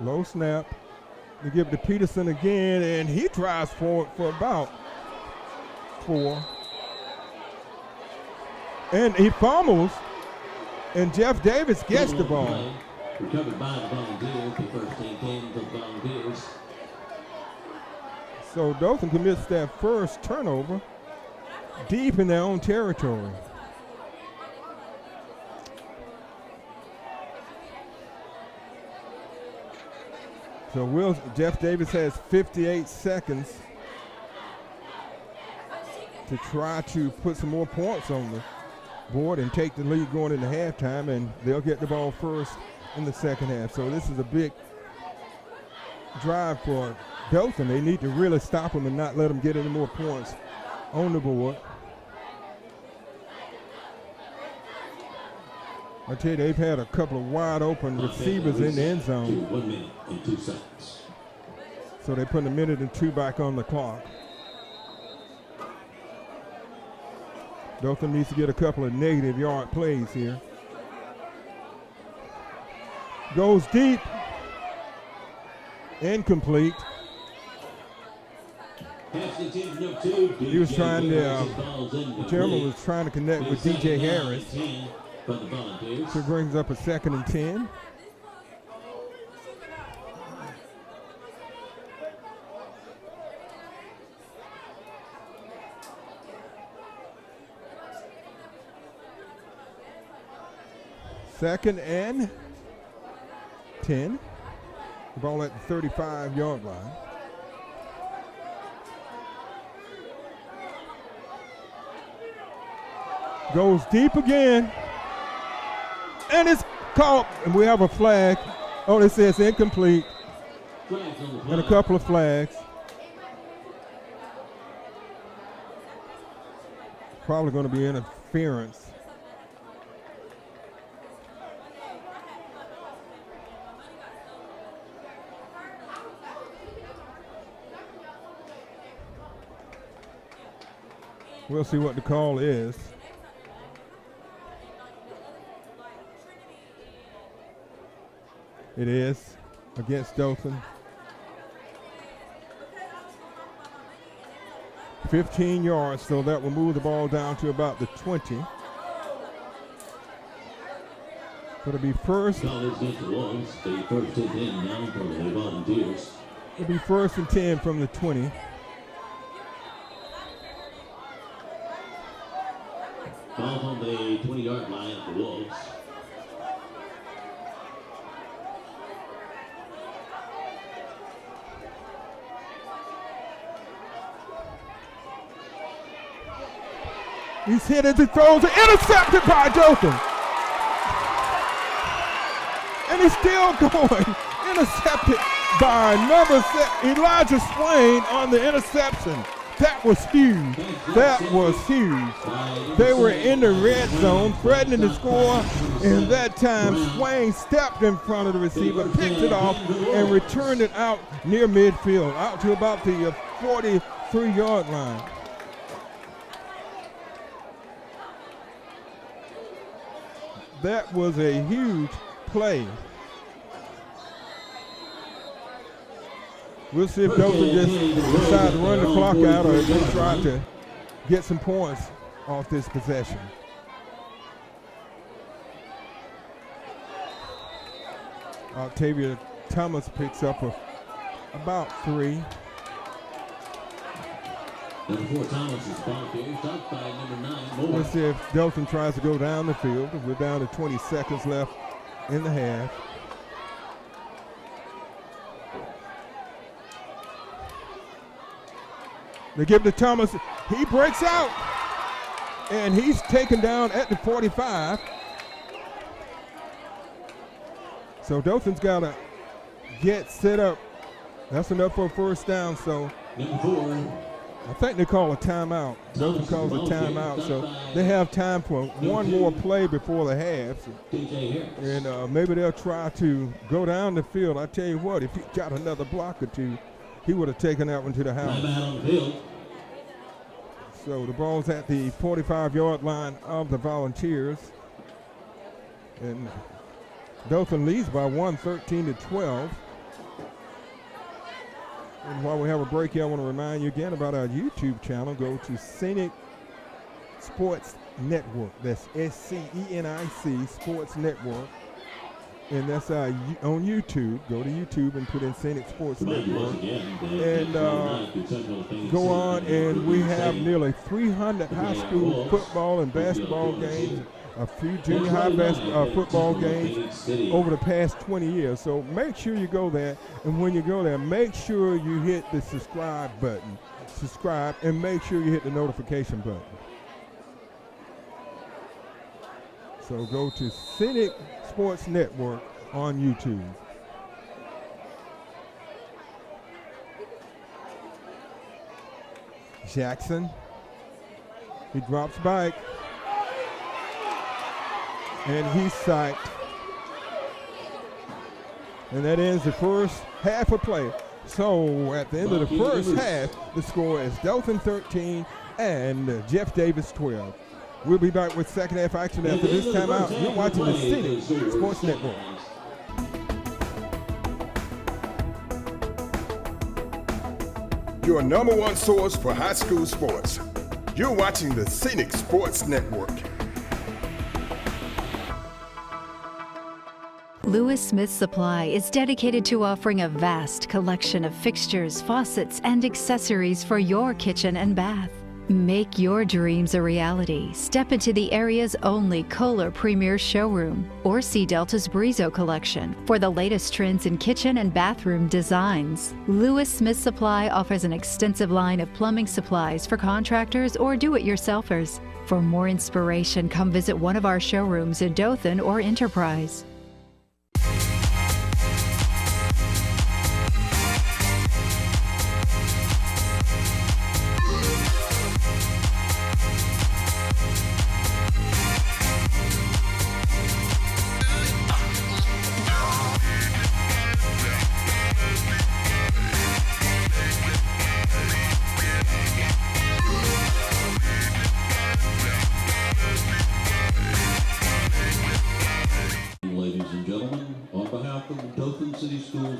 Low snap. They give it to Peterson again, and he drives forward for about 4. And he fumbles, and Jeff Davis gets the ball. Recovered by the Volunteers, the first and 10 for the Volunteers. So Dothan commits their first turnover deep in their own territory. So Jeff Davis has 58 seconds to try to put some more points on the board and take the lead going into halftime, and they'll get the ball first in the second half. So this is a big drive for Dothan. They need to really stop them and not let them get any more points on the board. I tell you, they've had a couple of wide open receivers in the end zone. 1 minute and 2 seconds. So they put 1 minute and 2 back on the clock. Dothan needs to get a couple of negative yard plays here. Goes deep. Incomplete. He was trying to, the chairman was trying to connect with DJ Harris. So it brings up a 2nd and 10. Second and 10. The ball at the 35-yard line. Goes deep again. And it's caught, and we have a flag. Oh, it says incomplete. And a couple of flags. Probably going to be interference. We'll see what the call is. It is against Dothan. 15 yards, so that will move the ball down to about the 20. It'll be first. College against the Wolves. The first and 10 now for the Volunteers. It'll be first and 10 from the 20. Ball on the 20-yard line of the Wolves. He's hit as he throws it, intercepted by Dothan. And he's still going. Intercepted by Elijah Swain on the interception. That was huge. That was huge. They were in the red zone, threatening to score, and that time Swain stepped in front of the receiver, picked it off, and returned it out near midfield, out to about the 43-yard line. That was a huge play. We'll see if Dothan just decides to run the clock out or if they try to get some points off this possession. Octavia Thomas picks up about 3. Number 4, Thomas is ball carried, stopped by number 9, Moore. We'll see if Dothan tries to go down the field. We're down to 20 seconds left in the half. They give it to Thomas. He breaks out, and he's taken down at the 45. So Dothan's got to get set up. That's enough for a first down. So Number 4. I think they call a timeout. Dothan calls a timeout, so they have time for one more play before the half. And maybe they'll try to go down the field. I tell you what, if he got another block or two, he would have taken that one to the house. So the ball's at the 45-yard line of the Volunteers. And Dothan leads by 1, 13-12. And while we have a break here, I want to remind you again about our YouTube channel. Go to Scenic Sports Network. That's SCENIC Sports Network. And that's on YouTube. Go to YouTube and put in Scenic Sports Network. And go on, and we have nearly 300 high school football and basketball games, a few junior high football games over the past 20 years. So make sure you go there, and when you go there, make sure you hit the subscribe button. Subscribe, and make sure you hit the notification button. So go to Scenic Sports Network on YouTube. Jackson, he drops back. And he's sacked. And that ends the first half of play. So at the end of the first half, the score is Dothan 13 and Jeff Davis 12. We'll be back with second half action after this timeout. You're watching the Scenic Sports Network. Your number one source for high school sports. You're watching the Scenic Sports Network. Lewis Smith Supply is dedicated to offering a vast collection of fixtures, faucets, and accessories for your kitchen and bath. Make your dreams a reality. Step into the area's only Kohler Premier Showroom or see Delta's Brizo collection for the latest trends in kitchen and bathroom designs. Lewis Smith Supply offers an extensive line of plumbing supplies for contractors or do-it-yourselfers. For more inspiration, come visit one of our showrooms in Dothan or Enterprise.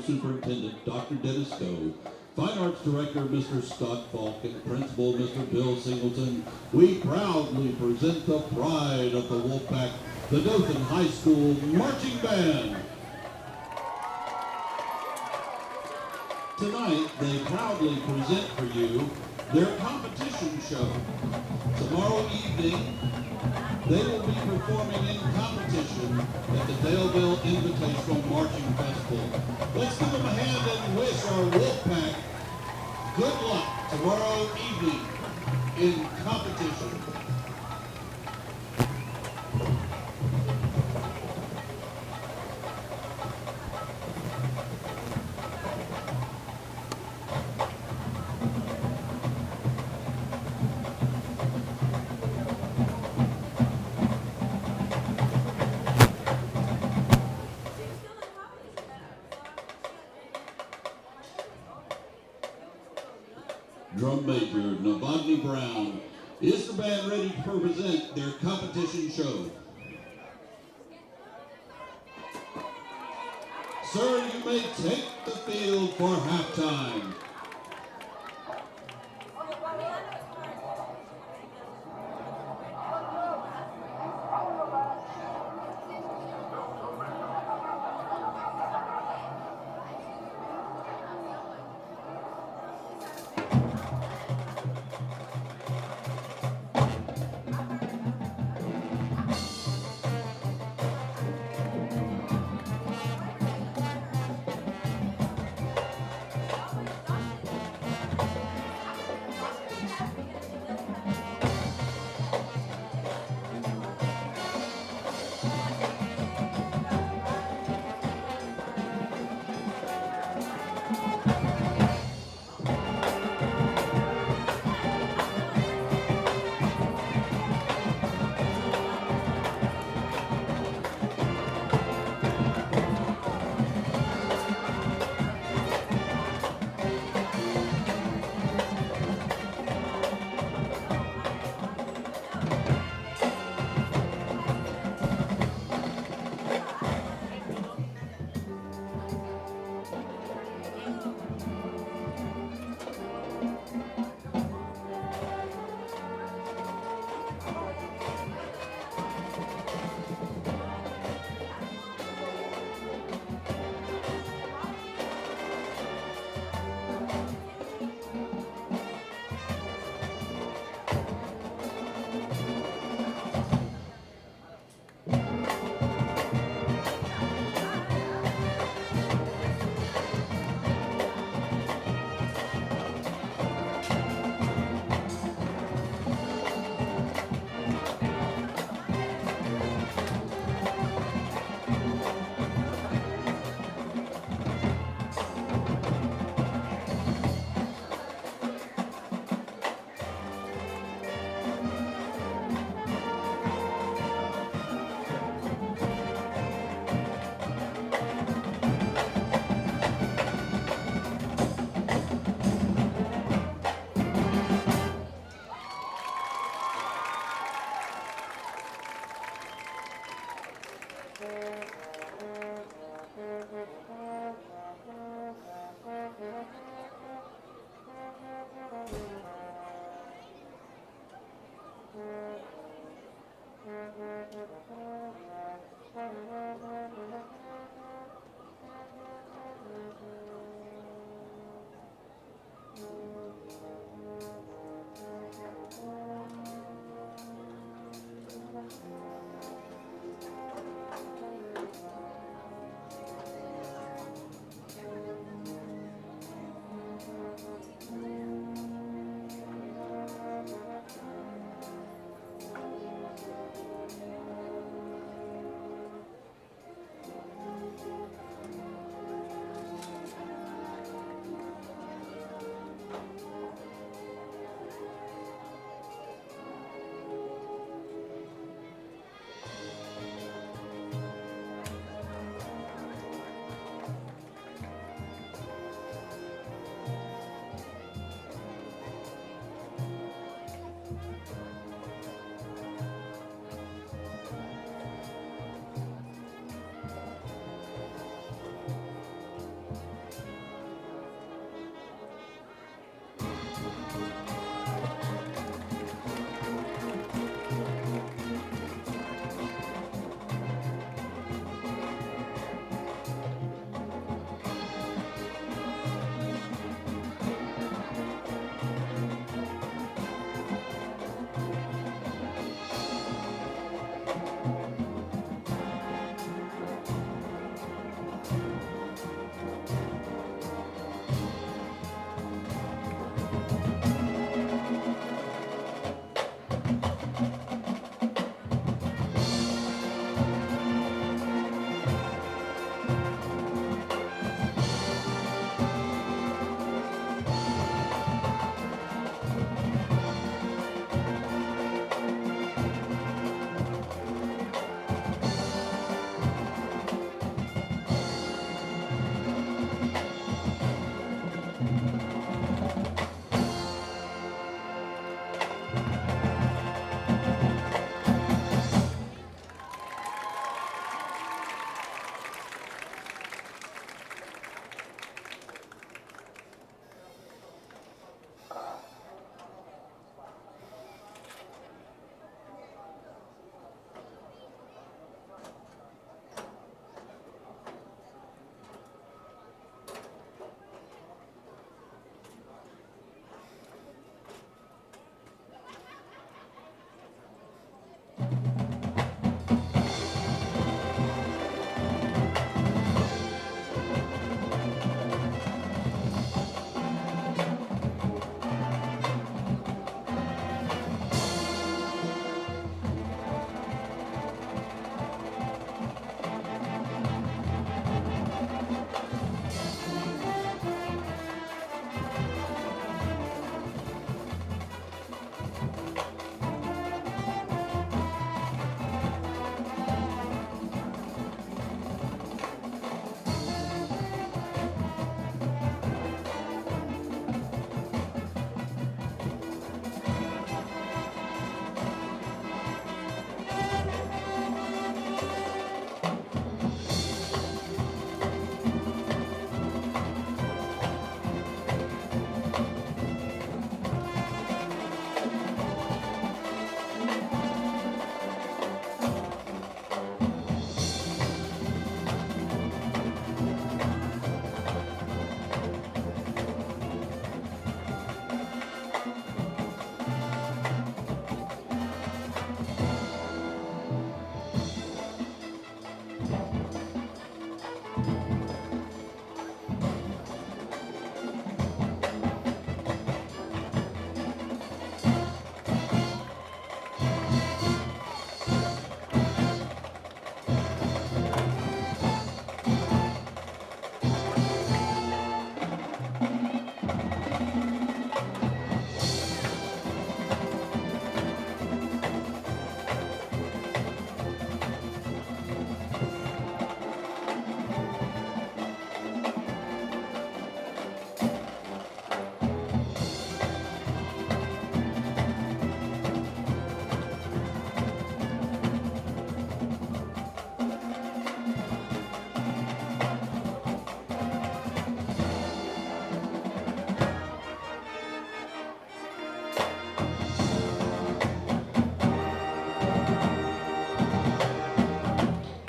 Superintendent Dr. Dennis Go, Fine Arts Director Mr. Scott Falk, and Principal Principal, Mr. Bill Singleton, we proudly present the pride of the Wolfpack, the Dothan High School Marching Band. Tonight, they proudly present for you their competition show. Tomorrow evening, they will be performing in competition at the Daleville Invitational Marching Festival. Let's give them a hand and wish our Wolfpack good luck tomorrow evening in competition. Drum major Novotny Brown. Is the band ready to present their competition show? Sir, you may take the field for halftime.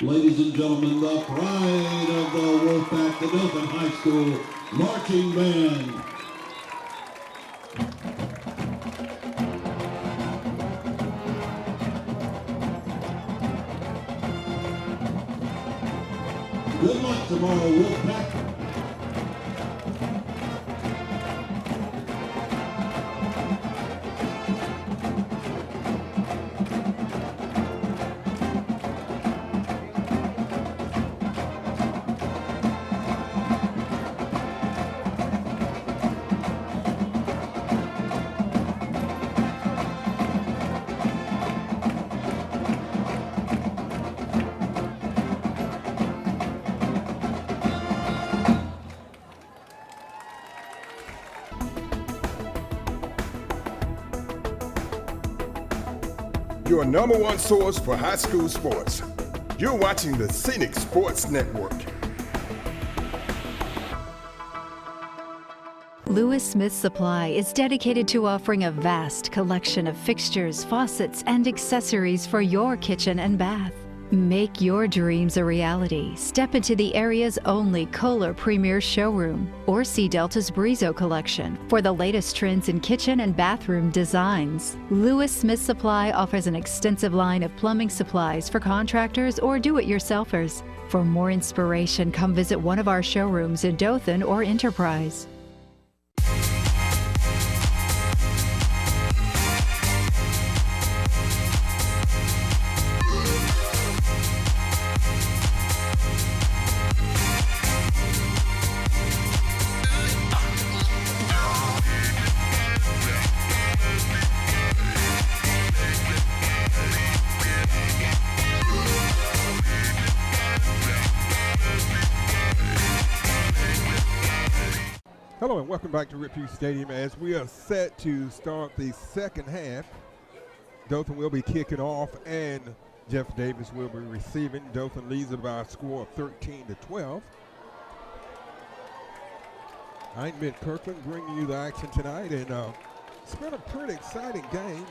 Ladies and gentlemen, the pride of the Wolfpack, the Dothan High School Marching Band. Good luck tomorrow, Wolfpack. Your number one source for high school sports. You're watching the Scenic Sports Network. Lewis Smith Supply is dedicated to offering a vast collection of fixtures, faucets, and accessories for your kitchen and bath. Make your dreams a reality. Step into the area's only Kohler Premier showroom or see Delta's Brizo collection for the latest trends in kitchen and bathroom designs. Lewis Smith Supply offers an extensive line of plumbing supplies for contractors or do-it-yourselfers. For more inspiration, come visit one of our showrooms in Dothan or Enterprise. Hello and welcome back to Rip Hughes Stadium as we are set to start the second half. Dothan will be kicking off and Jeff Davis will be receiving. Dothan leads it by a score of 13-12. I'm Mitt Kirkland bringing you the action tonight, and it's been a pretty exciting game.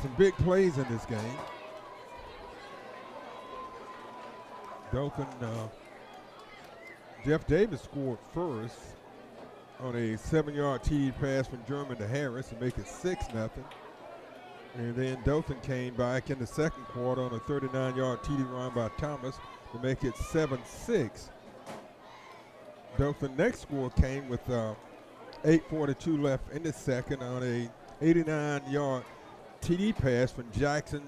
Some big plays in this game. Dothan, Jeff Davis scored first on a 7-yard TD pass from German to Harris to make it 6-0. And then Dothan came back in the second quarter on a 39-yard TD run by Thomas to make it 7-6. Dothan next score came with 8:42 left in the second on a 89-yard TD pass from Jackson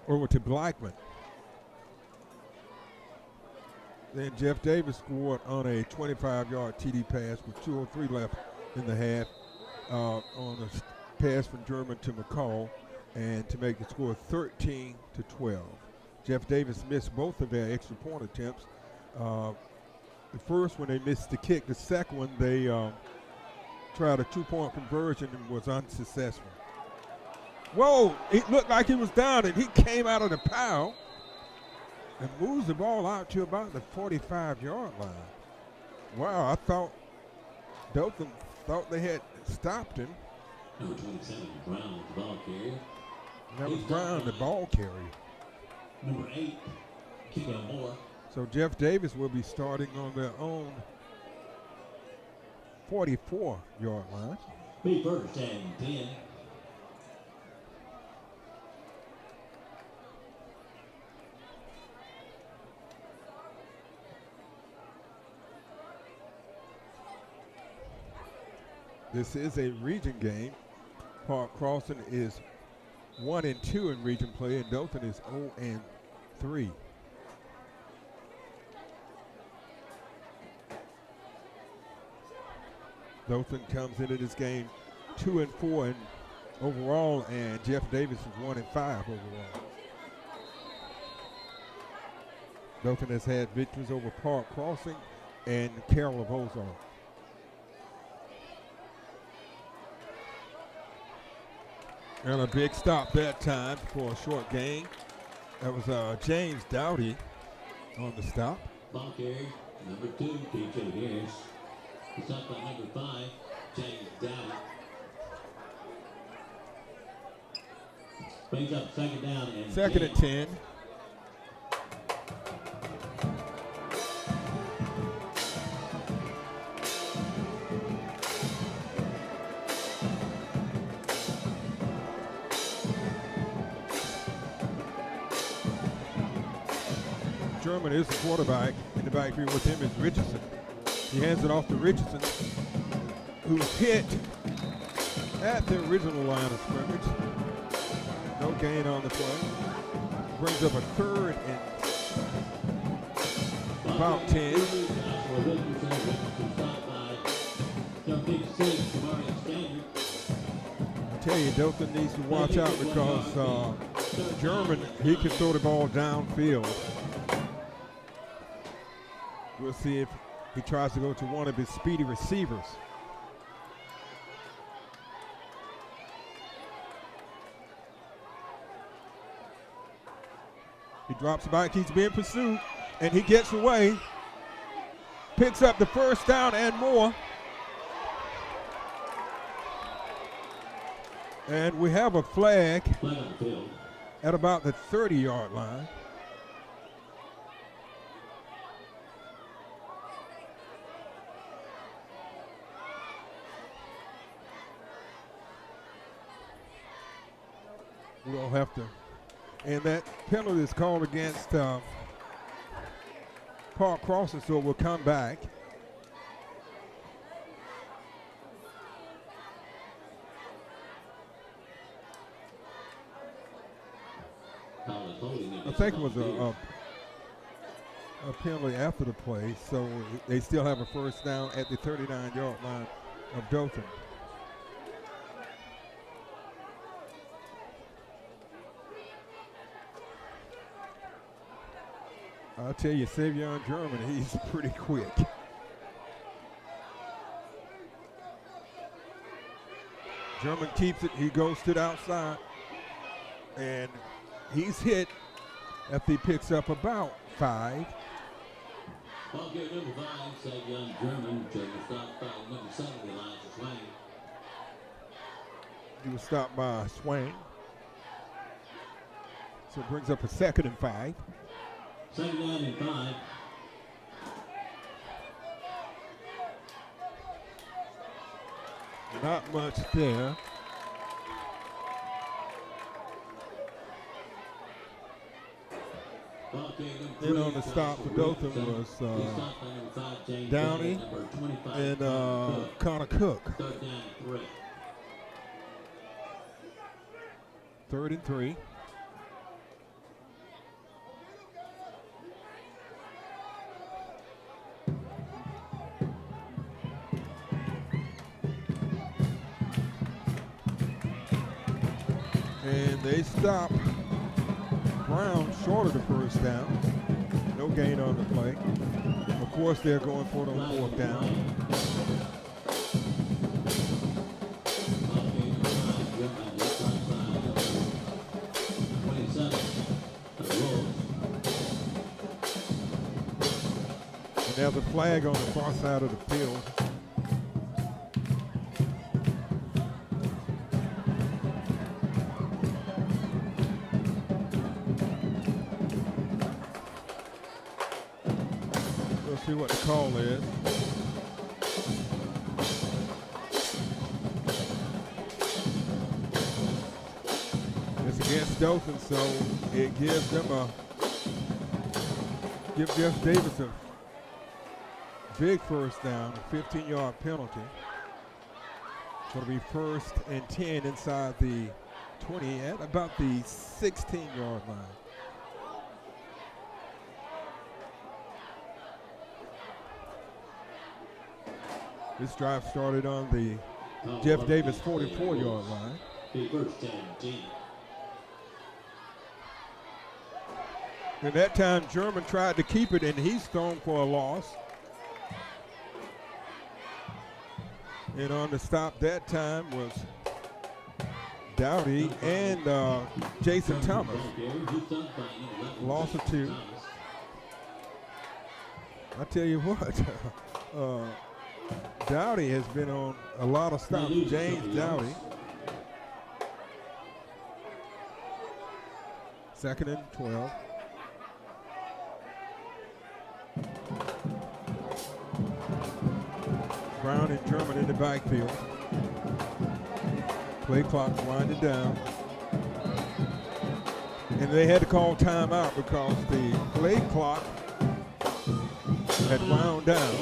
over to Blackman. Then Jeff Davis scored on a 25-yard TD pass with 2:03 left in the half on a pass from German to McCall and to make the score 13-12. Jeff Davis missed both of their extra point attempts. The first one they missed the kick. The second one they tried a 2-point conversion and was unsuccessful. Whoa, it looked like he was down and he came out of the pile and moves the ball out to about the 45-yard line. Wow, I thought Dothan thought they had stopped him. Number 27, Brown, the ball carrier. That was Brown, the ball carrier. Number 8, Keegan Moore. So Jeff Davis will be starting on their own 44-yard line. Be first and 10. This is a region game. Park Crossing is 1-2 in region play, and Dothan is 0-3. Dothan comes into this game 2-4 and overall, and Jeff Davis is 1-5 overall. Dothan has had victories over Park Crossing and Carroll of Ozark. And a big stop that time for a short gain. That was James Dowdy on the stop. Ball carrier, number 2, PJ Harris. The stop by number 5, James Dowdy. Brings up second down and Second and 10. German is the quarterback. In the backfield with him is Richardson. He hands it off to Richardson, who's hit at the original line of scrimmage. No gain on the play. Brings up a third and about 10. I tell you, Dothan needs to watch out because German, he can throw the ball downfield. We'll see if he tries to go to one of his speedy receivers. He drops back, he's being pursued, and he gets away. Picks up the first down and more. And we have a flag at about the 30-yard line. We don't have to. And that penalty is called against Park Crossing, so we'll come back. I think it was a penalty after the play, so they still have a first down at the 39-yard line of Dothan. I'll tell you, Savion German, he's pretty quick. German keeps it, he goes to the outside, and he's hit after he picks up about 5. Ball carrier number 5, Savion German, to stop by number 7, Elijah Swain. He was stopped by Swain. So it brings up a 2nd and 5. Second down and 5. Not much there. Then on the stop for Dothan was Downey and Connor Cook. 3rd and 3. And they stop Brown short of the first down. No gain on the play. Of course, they're going for the 4th down. And there's a flag on the far side of the field. See what the call is. It's against Dothan, so it gives them give Jeff Davis a big first down, a 15-yard penalty. So it'll be 1st and 10 inside the 20 at about the 16-yard line. This drive started on the Jeff Davis 44-yard line. And that time, German tried to keep it, and he's thrown for a loss. And on the stop that time was Dowdy and Jason Thomas. Loss of 2. I tell you what, Dowdy has been on a lot of stops. James Dowdy. Second and 12. Brown and Drummond in the backfield. Play clock winding down. And they had to call timeout because the play clock had wound down.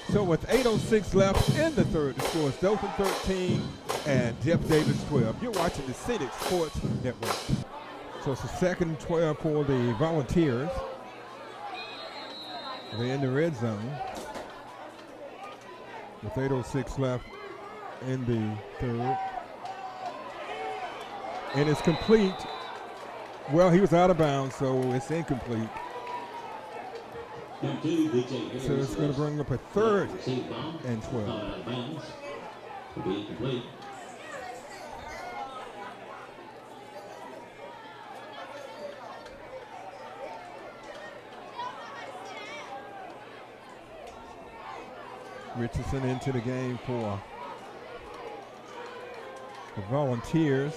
So with 8:06 left in the third, the score is Dothan 13 and Jeff Davis 12. You're watching the Scenic Sports Network. So it's a second and 12 for the Volunteers. They're in the red zone with 8:06 left in the third. And it's complete. Well, he was out of bounds, so it's incomplete. So it's going to bring up a third and 12. Richardson into the game for the Volunteers.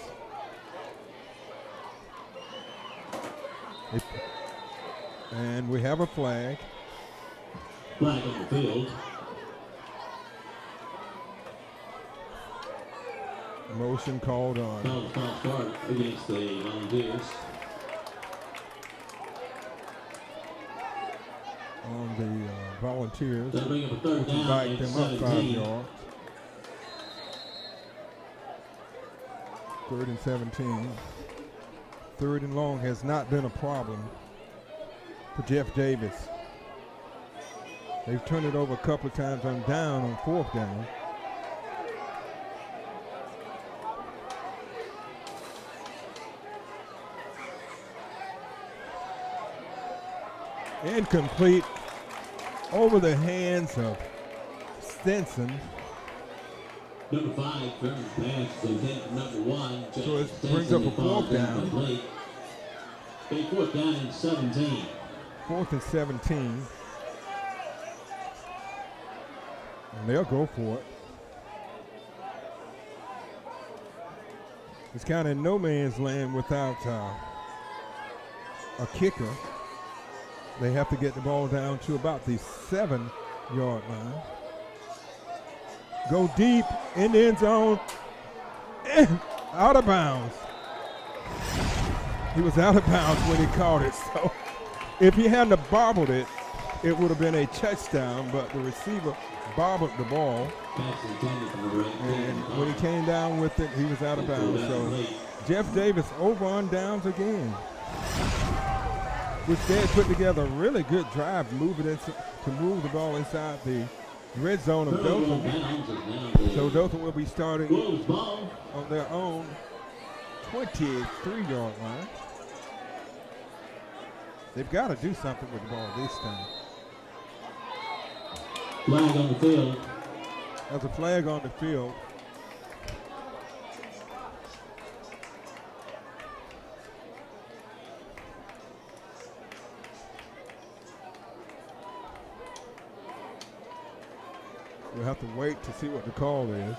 And we have a flag. Flag on the field. Motion called on. Foul start against the Volunteers. On the Volunteers. That'll bring up a third which will down back at them up 5 17. yards. Third and 17. Third and long has not been a problem for Jeff Davis. They've turned it over a couple of times on down on fourth down. Incomplete over the hands of Stinson. Number 5, Curtis pass to hit number 1. So it brings up a fourth down. A fourth down and 17. Fourth and 17. And they'll go for it. It's kind of no man's land without a kicker. They have to get the ball down to about the 7-yard line. Go deep in the end zone. And out of bounds. He was out of bounds when he caught it. So if he hadn't have bobbled it, it would have been a touchdown. But the receiver bobbled the ball. And when he came down with it, he was out of bounds. So Jeff Davis over on downs again. Which they had put together a really good drive, move the ball inside the red zone of Dothan. So Dothan will be starting on their own 23-yard line. They've got to do something with the ball this time. Flag on the field. There's a flag on the field. We'll have to wait to see what the call is.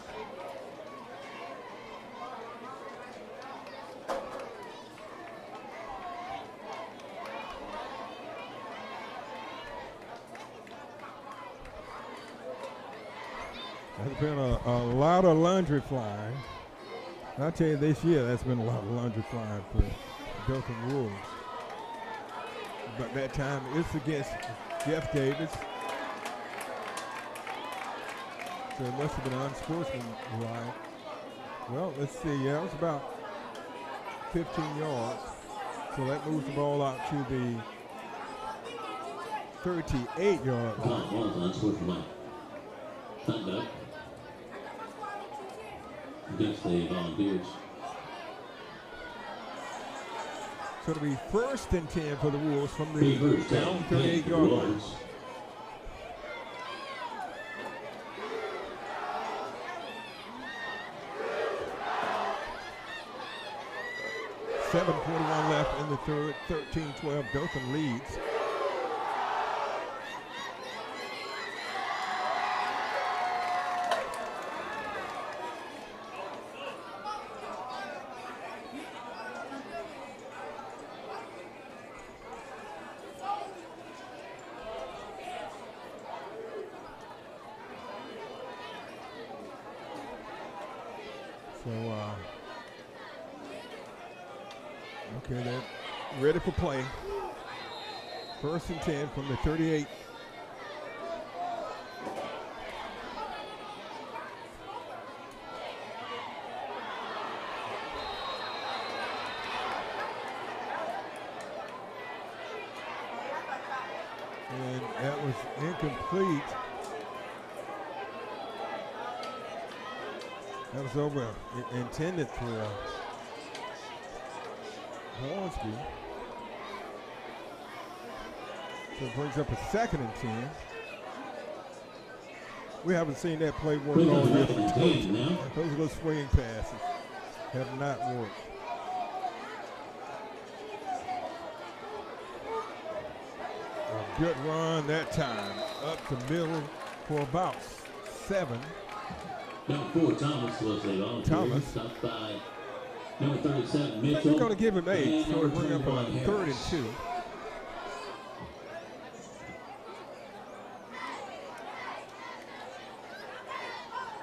There's been a lot of laundry flying. I'll tell you this year, that's been a lot of laundry flying for Dothan Wolves. But that time it's against Jeff Davis. So it must have been unsportsmanlike. Well, let's see. Yeah, it was about 15 yards. So that moves the ball out to the 38-yard line. Well, unsportsmanlike. Conduct against the Volunteers. So it'll be first and 10 for the Wolves from the down 38-yard line. 7:41 left in the third, 13-12, Dothan leads. Okay, they're ready for play. 1st and 10 from the 38. And that was incomplete. That was intended for Hornsby. So it brings up a 2nd and 10. We haven't seen that play work all year for Tulsa. Those little swinging passes have not worked. A good run that time. Up the middle for about 7. Number 4, Thomas was a volunteer. Thomas. Stopped by number 37, I think Mitchell. they're going to give him 8, And so number to bring up a 21, 3rd and Harris. 2.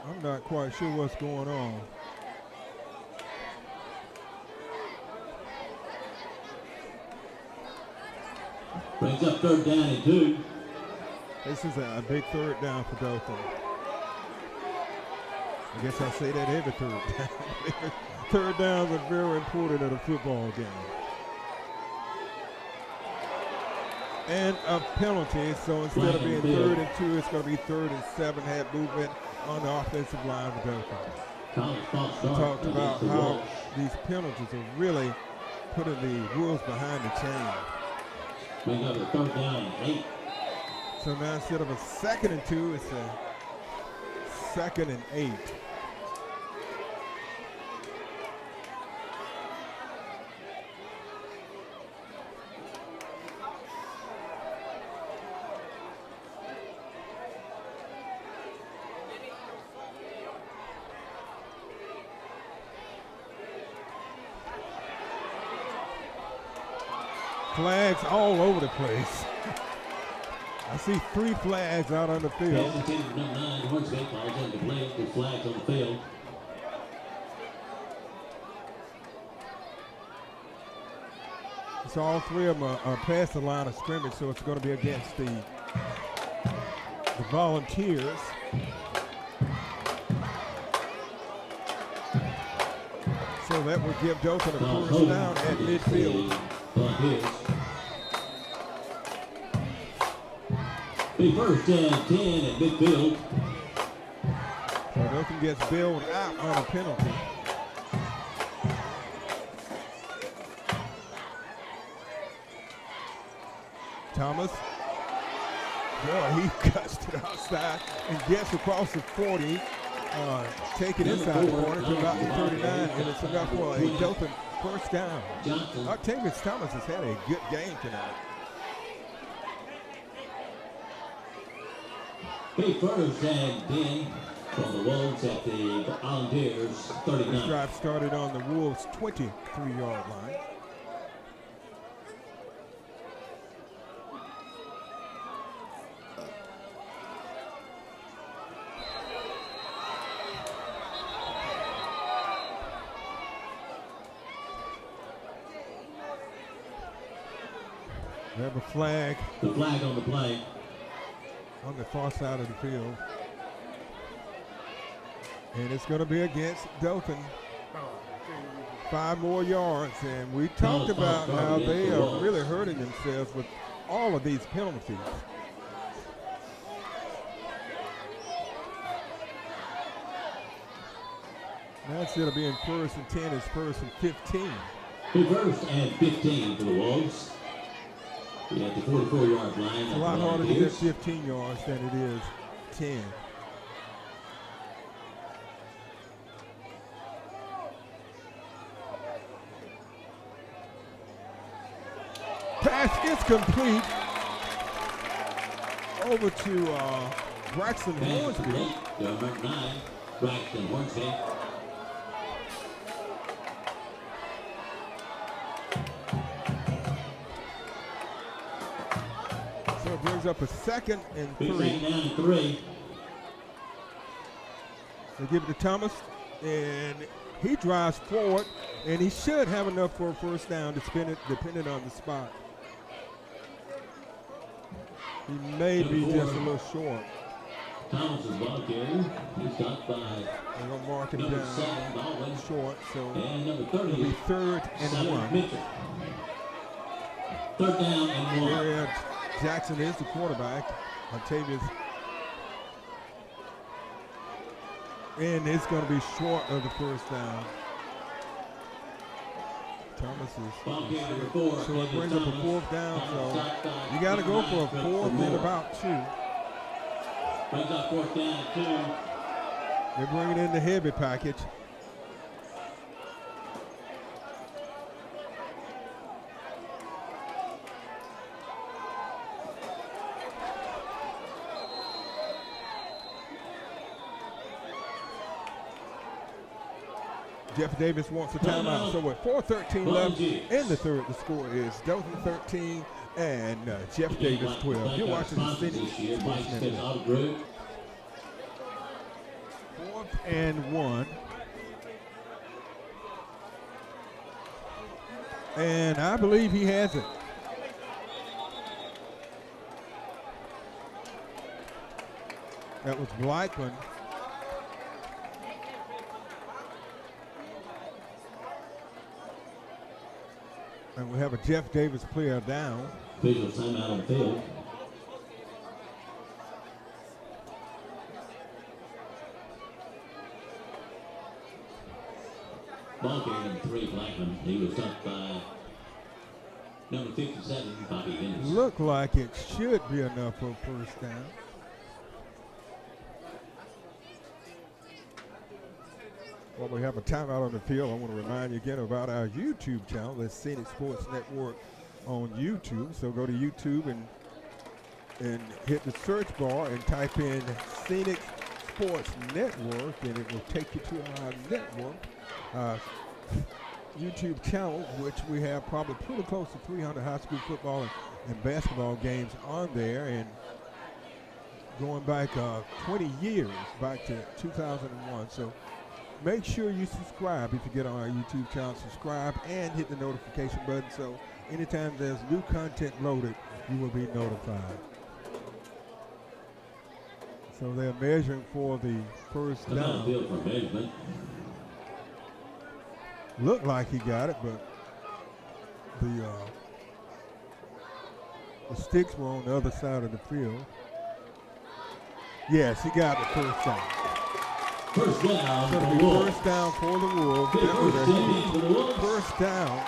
I'm not quite sure what's going on. Brings up 3rd down and 2. This is a big 3rd down for Dothan. I guess I say that every 3rd down. 3rd downs are very important in a football game. And a penalty, so instead of being 3rd and 2, it's going to be 3rd and 7. Had movement on the offensive line for Dothan. We talked about how these penalties are really putting the rules behind the chain. Bring up a 3rd down and 8. So now instead of a 2nd and 2, it's a 2nd and 8. Flags all over the place. I see 3 flags out on the field. Number 9, Hornsby falls into play with flags on the field. So all 3 of them are past the line of scrimmage, so it's going to be against the Volunteers. So that would give Dothan a 1st down at midfield. The 1st and 10 at midfield. So Dothan gets bailed out on a penalty. Thomas. Boy, he cuts it outside and gets across the 40, taking inside the corner to about the 39, and it's enough for a Dothan 1st down. Octavius Thomas has had a good game tonight. The 1st and 10 from the Wolves at the Volunteers 39. This drive started on the Wolves' 23-yard line. We have a flag. The flag on the play. On the far side of the field. And it's going to be against Dothan. 5 more yards. And we talked about how they are really hurting themselves with all of these penalties. Now instead of being 1st and 10, it's 1st and 15. The 1st and 15 for the Wolves. Yeah, at the 44-yard line. It's a lot harder to get 15 yards than it is 10. Pass is complete over to Braxton Hornsby. Number 9, Braxton Hornsby. So it brings up a 2nd and 3. Down to 3. They give it to Thomas, and he drives forward And he should have enough for a first down, depending on the spot. He may be just a little short. Thomas's ball carrier. He's stopped by They're going to mark him number down 7, Baldwin. short, so And number it'll 30, be 3rd and Simon 1. Mitchell. 3rd down and 1. Here, Jackson is the quarterback. Octavius. And it's going to be short of the first down. Thomas Ball is carrier number 4. so it brings up a 4th down. So you got to go for a 4th and about 2. Brings up 4th down at 2. They're bringing in the heavy package. Jeff Davis wants a timeout. So with 4:13 left in the third, the score is Dothan 13 and Jeff Davis 12. You're watching the City Sports Network. 4th and 1. And I believe he has it. That was Blackman. And we have a Jeff Davis player down. Official timeout on the field. Ball carrier number 3, Blackman. He was stopped by number 57, Bobby Dennis. Look like it should be enough for a first down. Well, we have a timeout on the field. I want to remind you again about our YouTube channel, the Scenic Sports Network on YouTube. So go to YouTube and hit the search bar and type in Scenic Sports Network, and it will take you to our network YouTube channel, which we have probably pretty close to 300 high school football and basketball games on there, and going back 20 years, back to 2001. So make sure you subscribe if you get on our YouTube channel. Subscribe and hit the notification button, so anytime there's new content loaded, you will be notified. So they're measuring for the first down. Field for measurement. Looked like he got it, but the sticks were on the other side of the field. Yes, he got the first down. First down. So it'll be first down for the Wolves. That was a huge first down.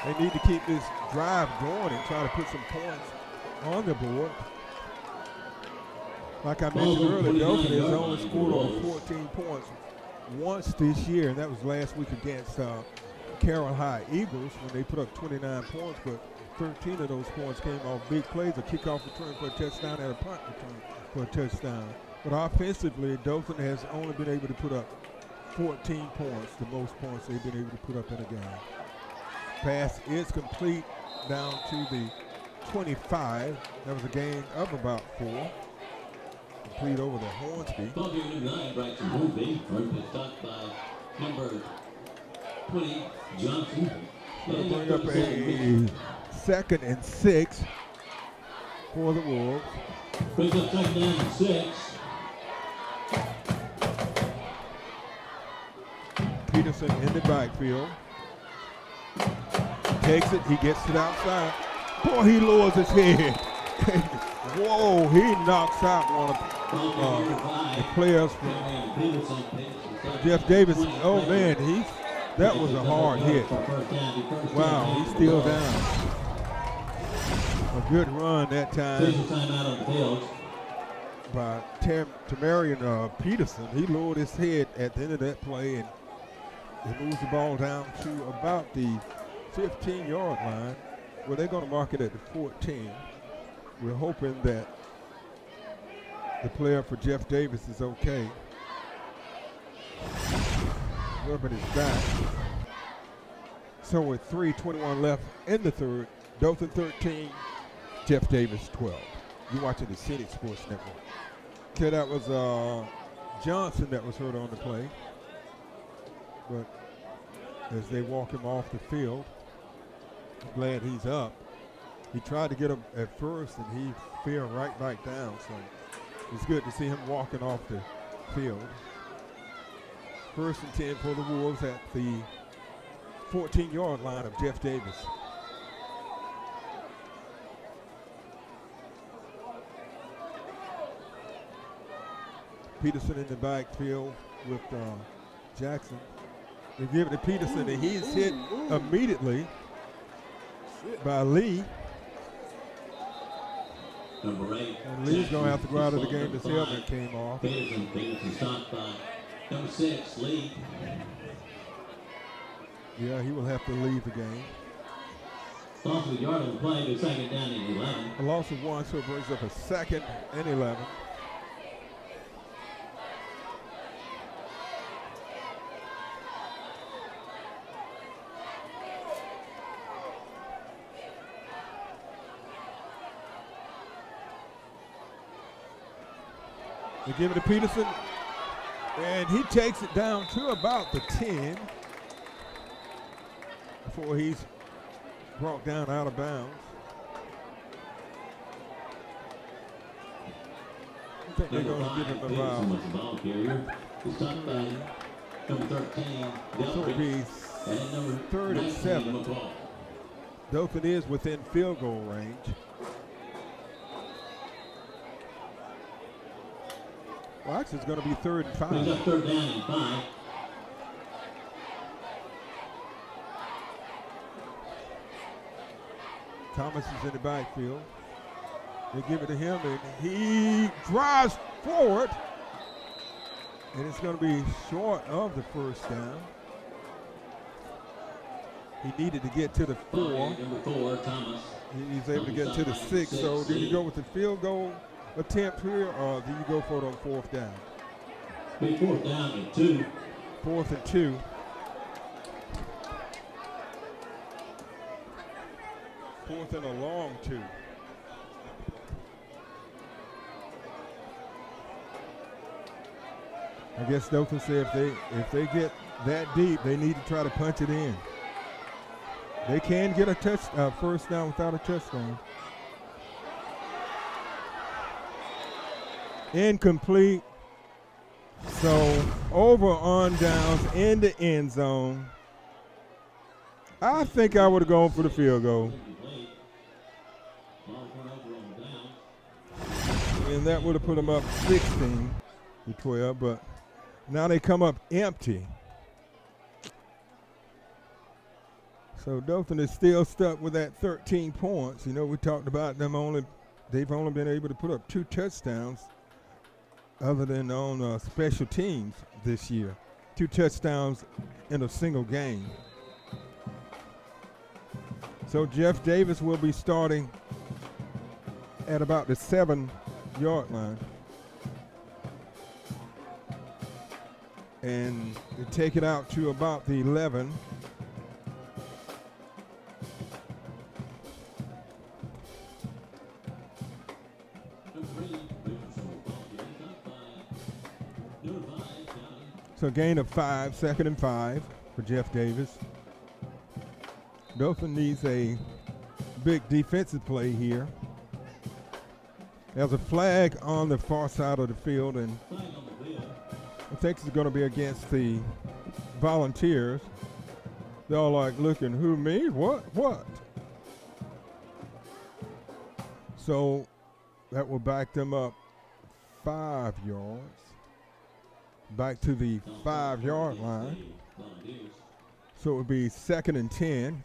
They need to keep this drive going and try to put some points on the board. Like I mentioned earlier, Dothan has only scored over 14 points once this year, and that was last week against Carroll High Eagles when they put up 29 points, but 13 of those points came off big plays, a kickoff return for a touchdown and a punt return for a touchdown. But offensively, Dothan has only been able to put up 14 points, the most points they've been able to put up in a game. Pass is complete down to the 25. That was a gain of about 4. Complete over the Hornsby. Ball carrier number 9, Braxton Hornsby. Hornsby stopped by number 20, Johnson. Going to bring up a 2nd and 6 for the Wolves. Brings up 2nd down and 6. Peterson in the backfield. Takes it, he gets it outside. Boy, he lowers his head. Whoa, he knocks out one of the players from Jeff Davis. Oh man, that was a hard hit. Wow, he's still down. A good run that time by Tamarian Peterson. He lowered his head at the end of that play, and he moves the ball down to about the 15-yard line, where they're going to mark it at the 14. We're hoping that the player for Jeff Davis is okay. Rubbing his back. So with 3:21 left in the third, Dothan 13, Jeff Davis 12. You're watching the City Sports Network. Okay, that was Johnson that was hurt on the play. but as they walk him off the field, I'm glad he's up. He tried to get him at first, and he fell right back down. So it's good to see him walking off the field. 1st and 10 for the Wolves at the 14-yard line of Jeff Davis. Peterson in the backfield with Jackson. They give it to Peterson, and he's hit immediately by Lee. Number 8. And Lee's going to have to go out of the game. His helmet came off. Peterson stopped by number 6, Lee. Yeah, he will have to leave the game. Loss of a yard on the play, but 2nd down and 11. A loss of 1, so it brings up a 2nd and 11. They give it to Peterson, and he takes it down to about the 10 before he's brought down out of bounds. I think they're going to give him a foul. Ball carrier. Stopped by number 13, So it'll be 3rd and 7. Dothan is within field goal range. Well, actually, it's going to be 3rd and 5. He's up 3rd down and 5. Thomas is in the backfield. They give it to him, and he drives forward. And it's going to be short of the 1st down. He needed to get to the 4. Number 4, Thomas. He's able to get to the 6. So did you go with the field goal attempt here, or do you go for it on 4th down? 4th down and 2. 4th and 2. Fourth and a long 2. I guess Dothan said if they get that deep, they need to try to punch it in. They can get a 1st down without a touchdown. Incomplete. So over on downs in the end zone. I think I would have gone for the field goal. And that would have put them up 16 to 12, but now they come up empty. So Dothan is still stuck with that 13 points. You know, we talked about they've only been able to put up 2 touchdowns other than on special teams this year. 2 touchdowns in a single game. So Jeff Davis will be starting at about the 7-yard line. And they take it out to about the 11. So gain of 5, 2nd and 5 for Jeff Davis. Dothan needs a big defensive play here. There's a flag on the far side of the field, and I think it's going to be against the Volunteers. They're all like looking, who, me? What? So that will back them up 5 yards. Back to the 5-yard line. So it would be 2nd and 10.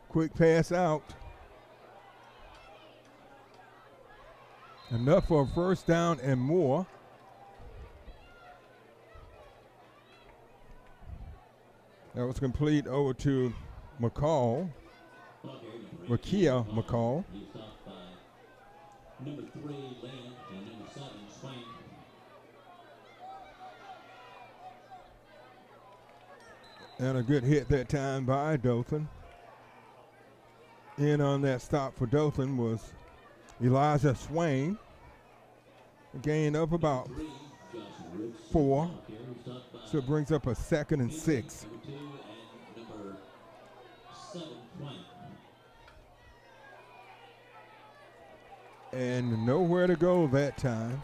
Quick pass out. Enough for a 1st down and more. That was complete over to Wakia McCall. Number 3, Land, and number 7, Swain. And a good hit that time by Dothan. In on that stop for Dothan was Elijah Swain. A gain of about 4. So it brings up a 2nd and 6. And nowhere to go that time.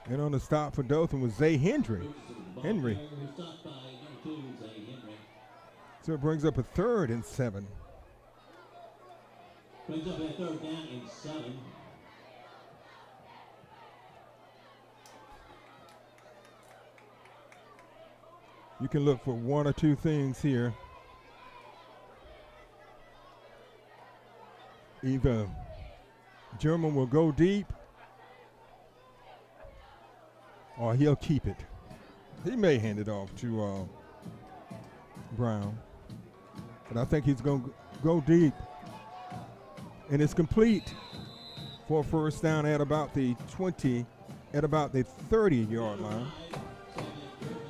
And on the stop for Dothan was Zay Henry. So it brings up a 3rd and 7. Brings up a 3rd down and 7. You can look for one or two things here. Either German will go deep or he'll keep it. He may hand it off to Brown, but I think he's going to go deep. And it's complete for a first down at about the 30-yard line.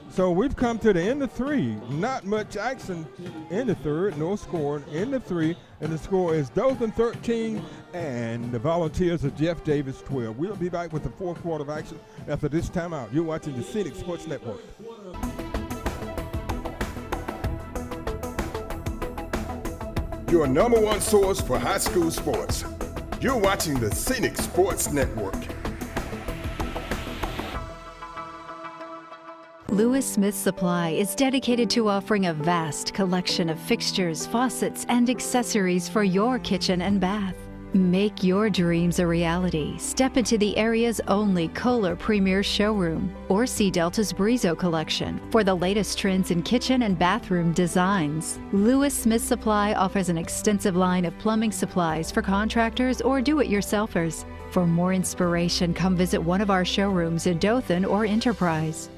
So we've come to the end of 3. Not much action in the 3rd, no score in the 3. And the score is Dothan 13 and the Volunteers of Jeff Davis 12. We'll be back with the 4th quarter of action after this timeout. You're watching the Scenic Sports Network. Your number one source for high school sports. You're watching the Scenic Sports Network. Lewis Smith Supply is dedicated to offering a vast collection of fixtures, faucets, and accessories for your kitchen and bath. Make your dreams a reality. Step into the area's only Kohler Premier showroom or see Delta's Brizo collection for the latest trends in kitchen and bathroom designs. Lewis Smith Supply offers an extensive line of plumbing supplies for contractors or do-it-yourselfers. For more inspiration, come visit one of our showrooms in Dothan or Enterprise.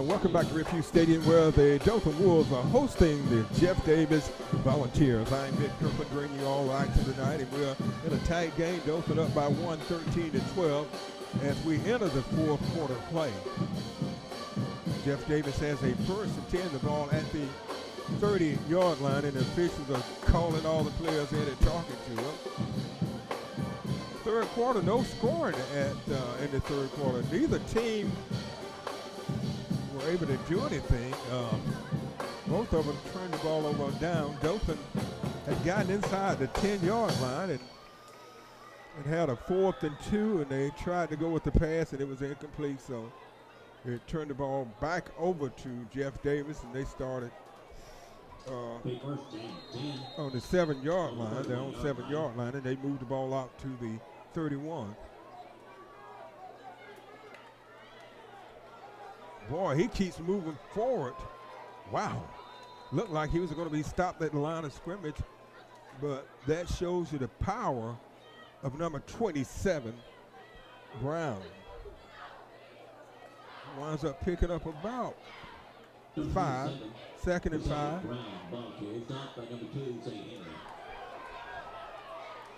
Welcome back to Review Stadium, where the Dothan Wolves are hosting the Jeff Davis Volunteers. I'm Mick Kirkland bringing you all action tonight, and we're in a tight game. Dothan up by 1, 13-12, as we enter the 4th quarter play. Jeff Davis has a 1st and 10, the ball at the 30-yard line, and the officials are calling all the players in and talking to them. 3rd quarter, no scoring in the 3rd quarter. Neither team were able to do anything. Both of them turned the ball over and down. Dothan had gotten inside the 10-yard line and had a 4th and 2, and they tried to go with the pass, and it was incomplete. So it turned the ball back over to Jeff Davis, and they started on the 7-yard line. They're on 7-yard line, and they moved the ball out to the 31. Boy, he keeps moving forward. Wow. Looked like he was going to be stopped at the line of scrimmage, but that shows you the power of number 27, Brown. Winds up picking up about 5, 2nd and 5.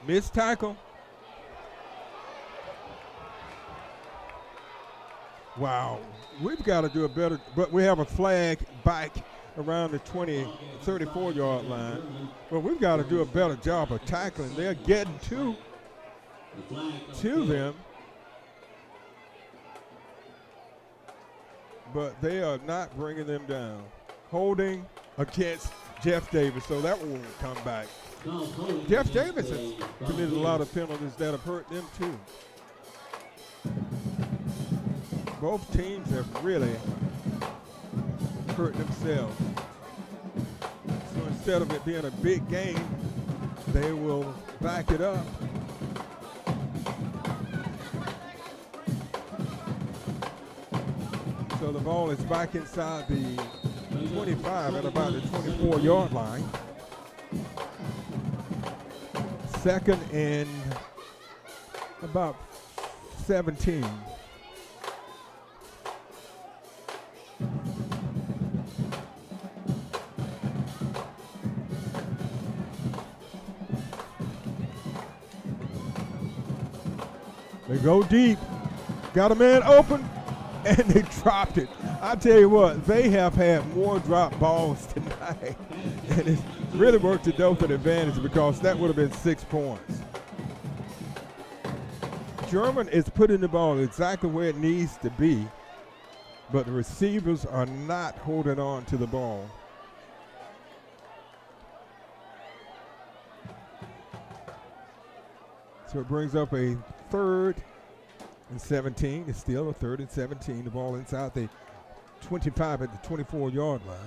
Missed tackle. Wow, we've got to do a better, but we have a flag back around the 34-yard line. But we've got to do a better job of tackling. They're getting to them, but they are not bringing them down. Holding against Jeff Davis, so that one won't come back. Jeff Davis has committed a lot of penalties that have hurt them too. Both teams have really hurt themselves. So instead of it being a big game, they will back it up. So the ball is back inside the 25 at about the 24-yard line. Second and about 17. They go deep. Got a man open, and they dropped it. I tell you what, they have had more drop balls tonight. And it's really worked to Dothan advantage because that would have been 6 points. German is putting the ball exactly where it needs to be, but the receivers are not holding on to the ball. So it brings up a 3rd and 17. It's still a 3rd and 17. The ball inside the 25 at the 24-yard line.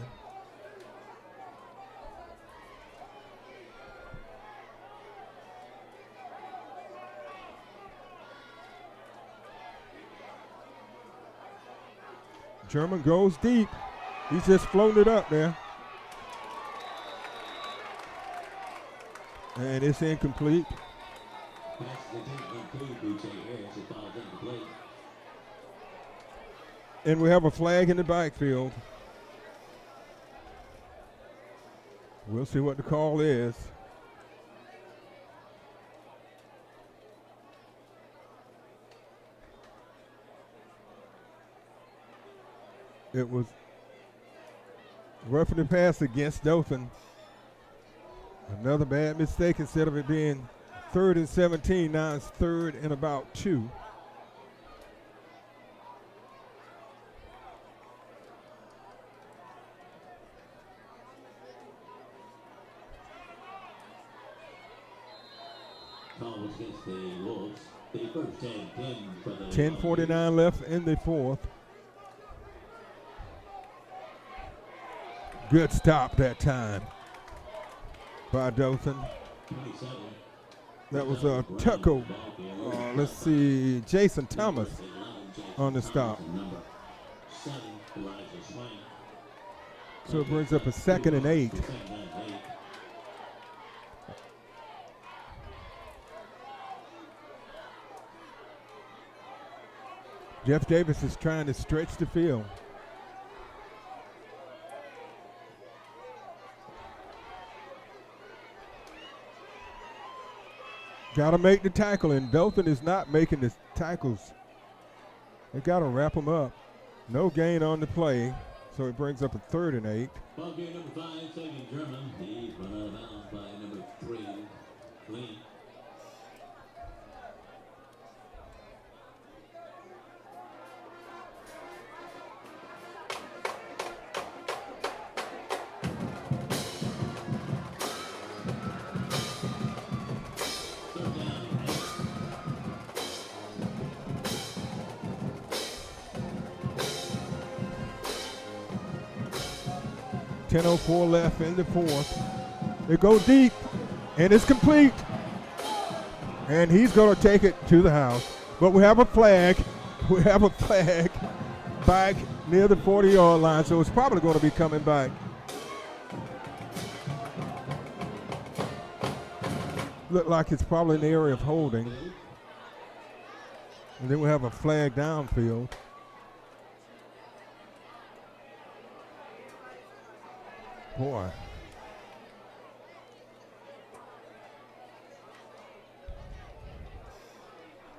German goes deep. He's just floating it up there. And it's incomplete. And we have a flag in the backfield. We'll see what the call is. It was roughing the pass against Dothan. Another bad mistake. Instead of it being 3rd and 17, now it's 3rd and about 2. Call was against the Wolves. The first 10 for the 10:49 left in the 4th. Good stop that time by Dothan. 27. That was Tucko. Let's see, Jason Thomas on the stop. Number 7, Elijah Swain. So it brings up a 2nd and 8. Second and 8. Jeff Davis is trying to stretch the field. Got to make the tackle, and Dothan is not making the tackles. They got to wrap them up. No gain on the play, so it brings up a 3rd and 8. Ball game number 5, taking German. He's run out of bounds by number 3, Lee. Third down and 8. 10:04 left in the 4th. They go deep, and it's complete. And he's going to take it to the house. But we have a flag. We have a flag back near the 40-yard line, so it's probably going to be coming back. Look like it's probably an area of holding. And then we have a flag downfield. Boy.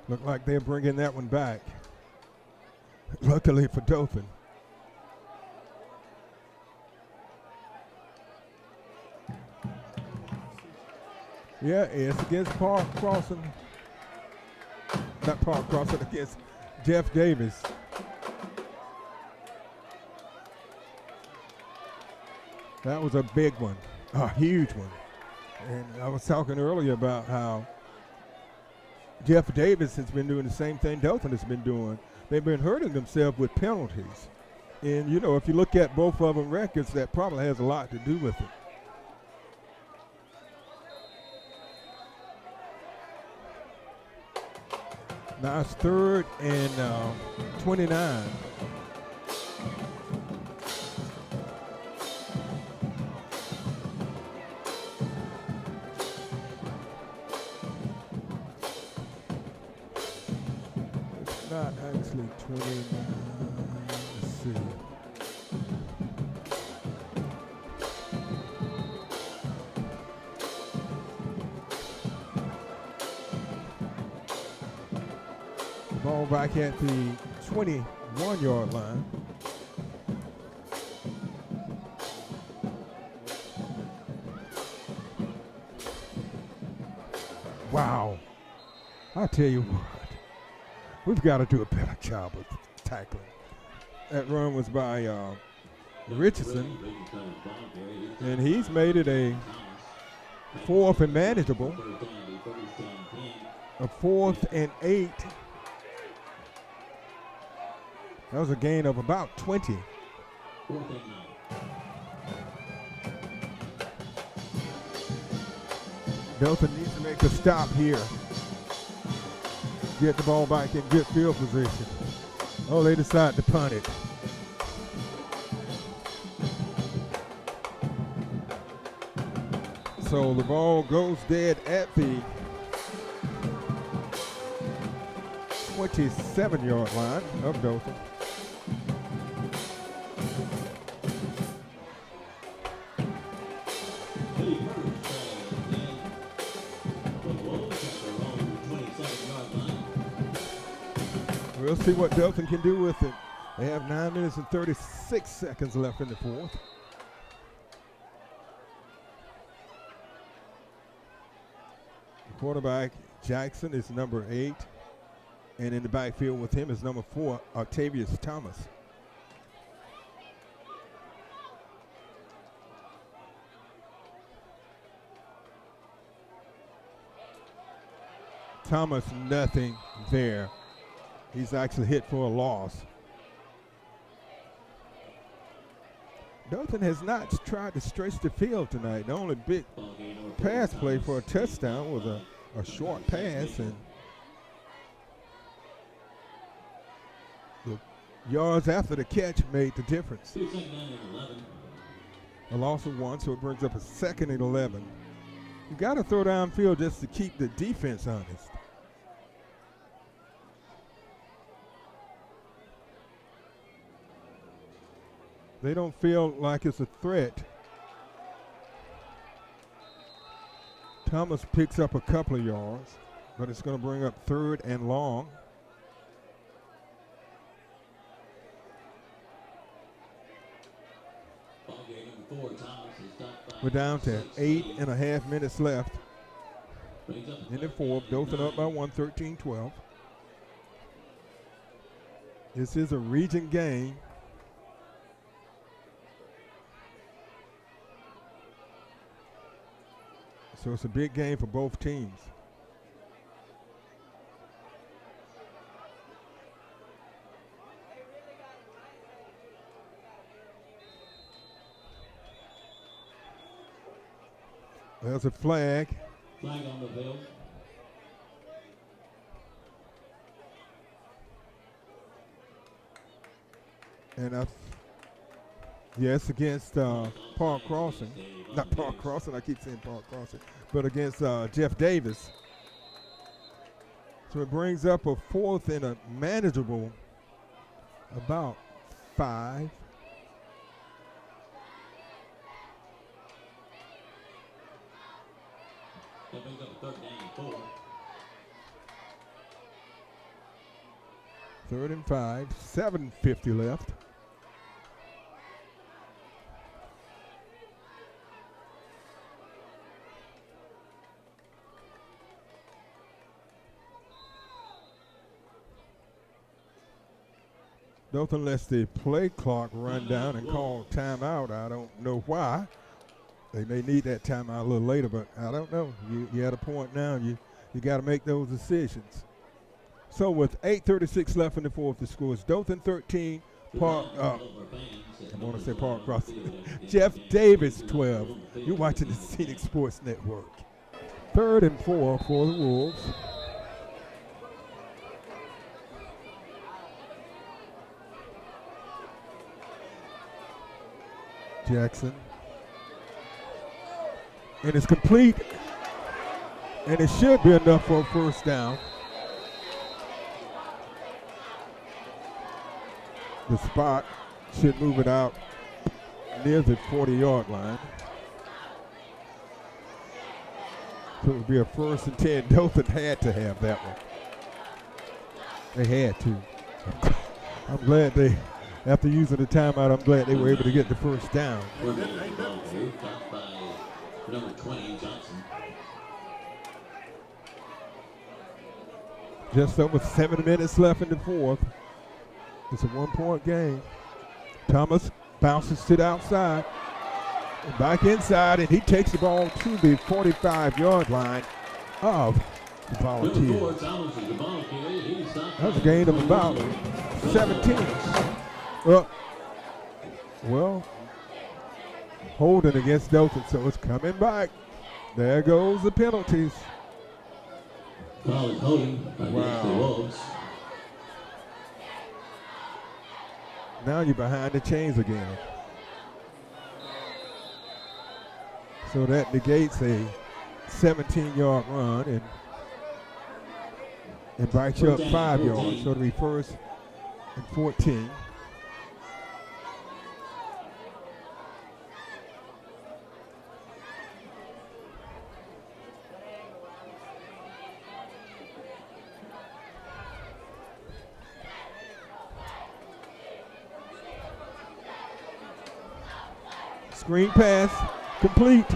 Look like they're bringing that one back. Luckily for Dothan. Yeah, it's against Park Crossing. Not Park Crossing, against Jeff Davis. That was a big one, a huge one. And I was talking earlier about how Jeff Davis has been doing the same thing Dothan has been doing. They've been hurting themselves with penalties. And, you know, if you look at both of them records, that probably has a lot to do with it. Now it's 3rd and 29. Not actually 29. Let's see. Ball back at the 21-yard line. Wow. I tell you what, we've got to do a better job of tackling. That run was by Richardson, and he's made it a 4th and manageable, a 4th and 8. That was a gain of about 20. Dothan needs to make a stop here. Get the ball back in good field position. Oh, they decide to punt it. So the ball goes dead at the 27-yard line of Dothan. We'll see what Dothan can do with it. They have 9 minutes and 36 seconds left in the 4th. The quarterback, Jackson, is number 8. And in the backfield with him is number 4, Octavius Thomas. Thomas, nothing there. He's actually hit for a loss. Dothan has not tried to stretch the field tonight. The only big pass play for a touchdown was a short pass, and the yards after the catch made the difference. A loss of 1, so it brings up a 2nd and 11. You got to throw downfield just to keep the defense honest. They don't feel like it's a threat. Thomas picks up a couple of yards, but it's going to bring up 3rd and long. We're down to 8.5 minutes left in the 4th. Dothan up by 1, 13-12. This is a region game. So it's a big game for both teams. There's a flag. Flag on the field. And yes, against Park Crossing. Not Park Crossing, I keep saying Park Crossing, but against Jeff Davis. So it brings up a 4th and a manageable about 5. That brings up a 3rd and 4. 3rd and 5, 7:50 left. Dothan lets the play clock run down and call timeout. I don't know why. They may need that timeout a little later, but I don't know. You at a point now, you got to make those decisions. So with 8:36 left in the 4th, the score is Dothan 13, I want to say Park Crossing. Jeff Davis 12. You're watching the Scenic Sports Network. 3rd and 4 for the Wolves. Jackson. And it's complete. And it should be enough for a 1st down. the spot. Should move it out near the 40-yard line. So it would be a 1st and 10. Dothan had to have that one. They had to. I'm glad they, after using the timeout, I'm glad they were able to get the first down. Caught by number 20, Johnson. Just over 7 minutes left in the fourth. It's a 1-point game. Thomas bounces to the outside and back inside, and he takes the ball to the 45-yard line of the Volunteers. That was a gain of about 17. Well, holding against Dothan, so it's coming back. There goes the penalties. Holding against the Wolves. Now you're behind the chains again. So that negates a 17-yard run and bikes you up 5 yards. So it'll be 1st and 14. Screen pass, complete.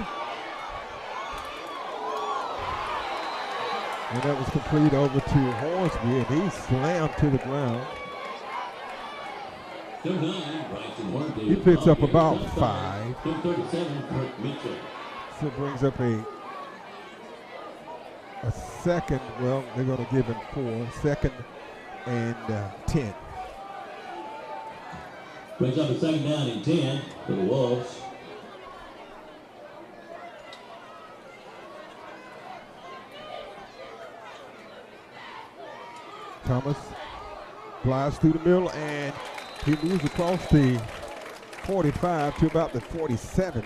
And that was complete over to Hornsby, and he slammed to the ground. He picks up about 5. So it brings up a second, well, they're going to give him 4, 2nd and 10. Brings up a 2nd down and 10 for the Wolves. Thomas glides through the middle, and he moves across the 45 to about the 47.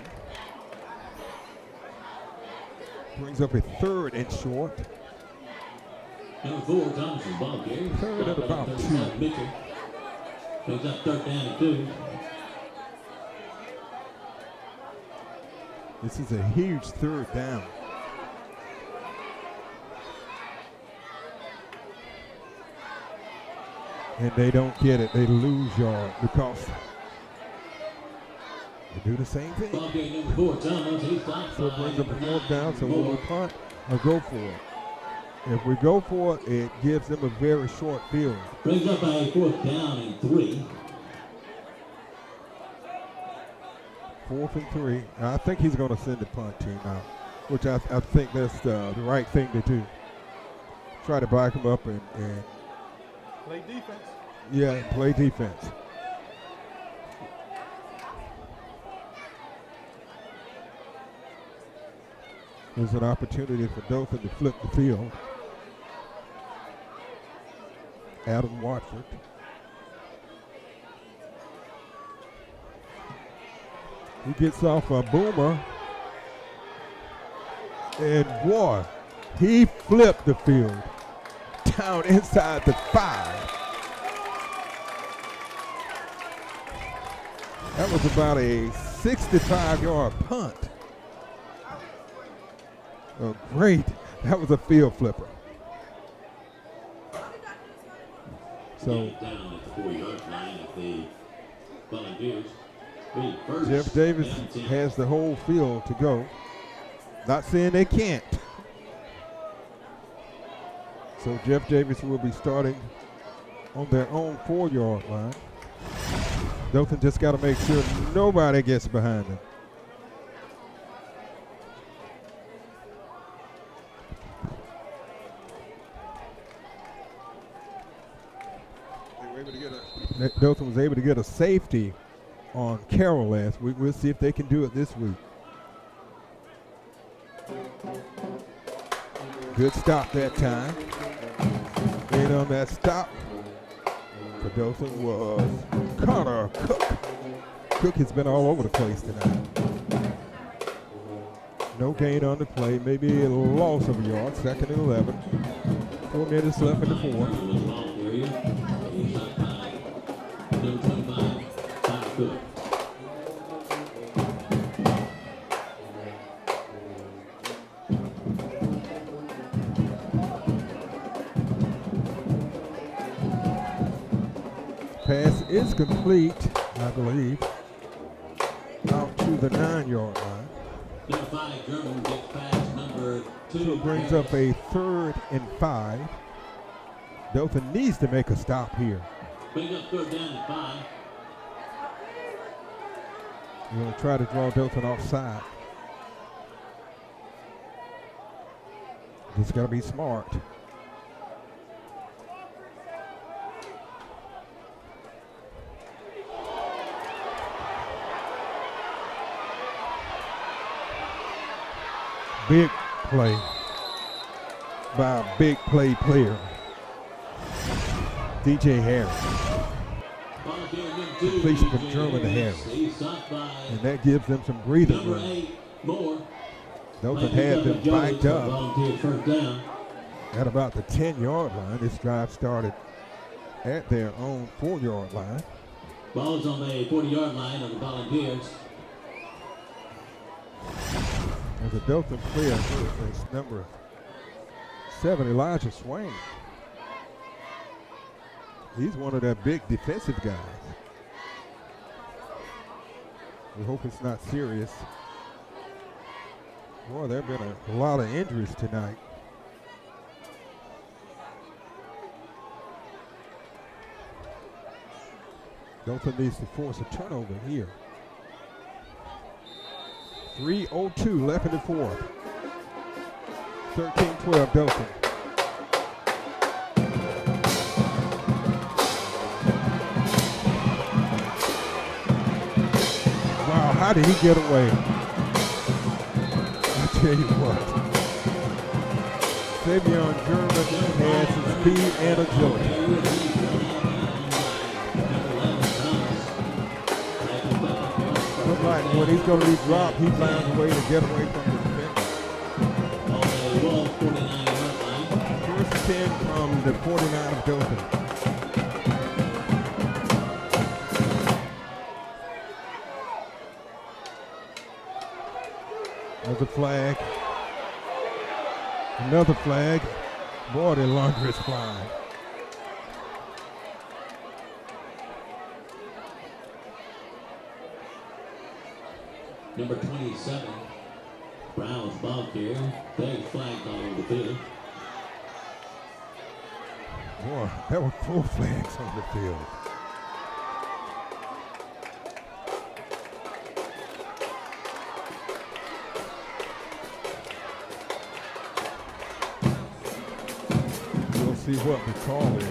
Brings up a 3rd and short. Number 4, Thomas' ball carrier. 3rd and about 2. Mitchell. Brings up 3rd down and 2. This is a huge 3rd down. And they don't get it. They lose yard because they do the same thing. Ball carrier number 4, Thomas. He's stopped. So it brings up a 4th down. So will we punt or go for it? If we go for it, it gives them a very short field. Brings up a 4th down and 3. 4th and 3. I think he's going to send the punt team out, which I think that's the right thing to do. Try to back him up and play defense. Yeah, play defense. There's an opportunity for Dothan to flip the field. Adam Watford. He gets off a boomer. And boy, he flipped the field down inside the 5. That was about a 65-yard punt. Oh, great. That was a field flipper. So Jeff Davis has the whole field to go. Not saying they can't. So Jeff Davis will be starting on their own 4-yard line. Dothan just got to make sure nobody gets behind them. Dothan was able to get a safety on Carroll last week. We'll see if they can do it this week. Good stop that time. And on that stop for Dothan was Connor Cook. Cook has been all over the place tonight. No gain on the play, maybe a loss of a yard, 2nd and 11. 4 minutes left in the fourth. Pass is complete, I believe, out to the 9-yard line. Number 5, German gets past number 2. So it brings up a 3rd and 5. Dothan needs to make a stop here. Bring up 3rd down and 5. We're going to try to draw Dothan offside. Just got to be smart. Big play by a big play player, DJ Harris. Completion from German to Harris. And that gives them some breathing Number room. 8, Moore. Dothan had them backed up Volunteer first down. at about the 10-yard line. This drive started at their own 4-yard line. Ball's on the 40-yard line of the Volunteers. As a Dothan player, is number 7, Elijah Swain. He's one of their big defensive guys. We hope it's not serious. Boy, there have been a lot of injuries tonight. Dothan needs to force a turnover here. 3:02 left in the fourth. 13-12 Dothan. Wow, how did he get away? I tell you what. Savion German has some speed and agility. Look like when he's going to be dropped, he finds a way to get away from the defender. First and 10 from the 49 of Dothan. There's a flag. Another flag. Boy, the laundry is flying. Number 27, Brown's ball carrier. Big flags all over the field. Boy, there were 4 flags on the field. We'll see what the call is.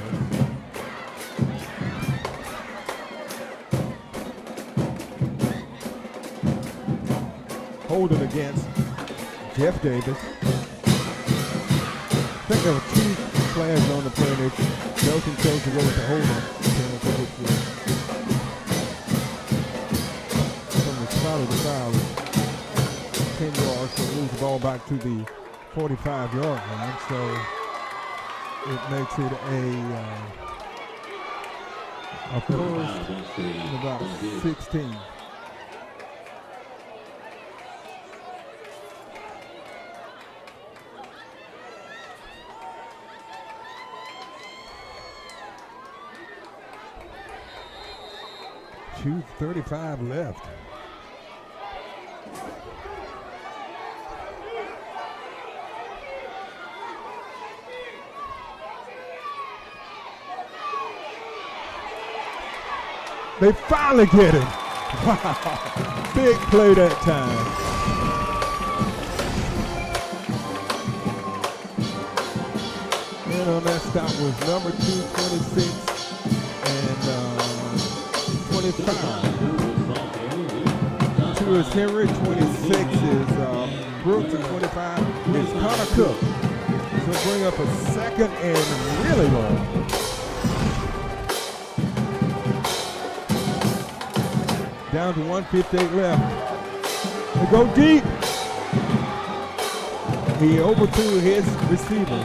Holding against Jeff Davis. I think there were 2 flags on the play. Dothan chose to go with the holding penalty, which was from the spot of the foul, 10 yards, so moves the ball back to the 45-yard line. So it makes it a first and about 16. .235 left. They finally get it. Wow. Big play that time. And on that stop was number 226 and 25. 2 is Henry, 26 is Brooks, and 25 is Connor Cook. So bring up a 2nd and really long. Down to 1:58 left. They go deep. He overthrew his receiver.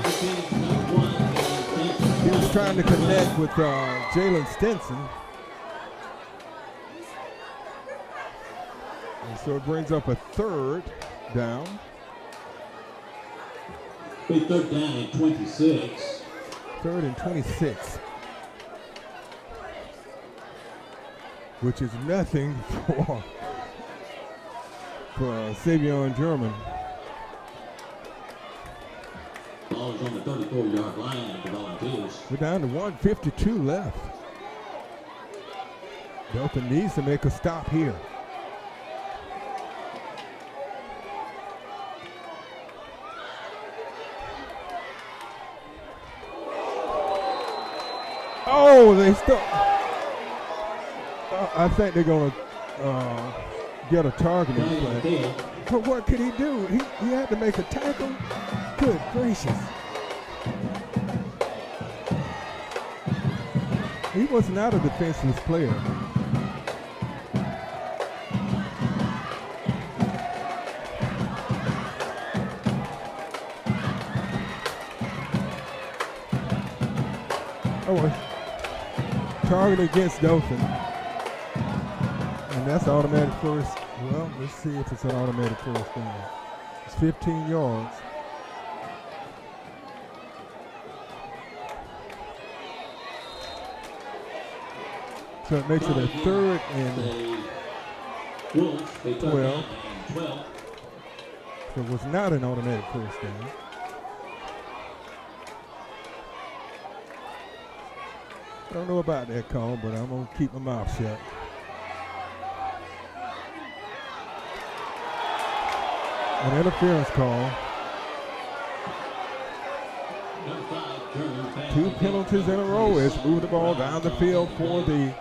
He was trying to connect with Jalen Stinson. And so it brings up a 3rd down. 3rd down and 26. 3rd and 26. which is nothing for Savion German. Ball is on the 34-yard line of the Volunteers. We're down to 1:52 left. Dothan needs to make a stop here. Oh, they still. I think they're going to get a targeting play. But what could he do? He had to make a tackle. Good gracious. He was not a defenseless player. Oh, target against Dothan. And that's automatic first. Well, let's see if it's an automatic first down. It's 15 yards. So it makes it a 3rd and 12. So it was not an automatic first down. I don't know about that call, but I'm going to keep my mouth shut. An interference call. 2 penalties in a row as move the ball down the field for the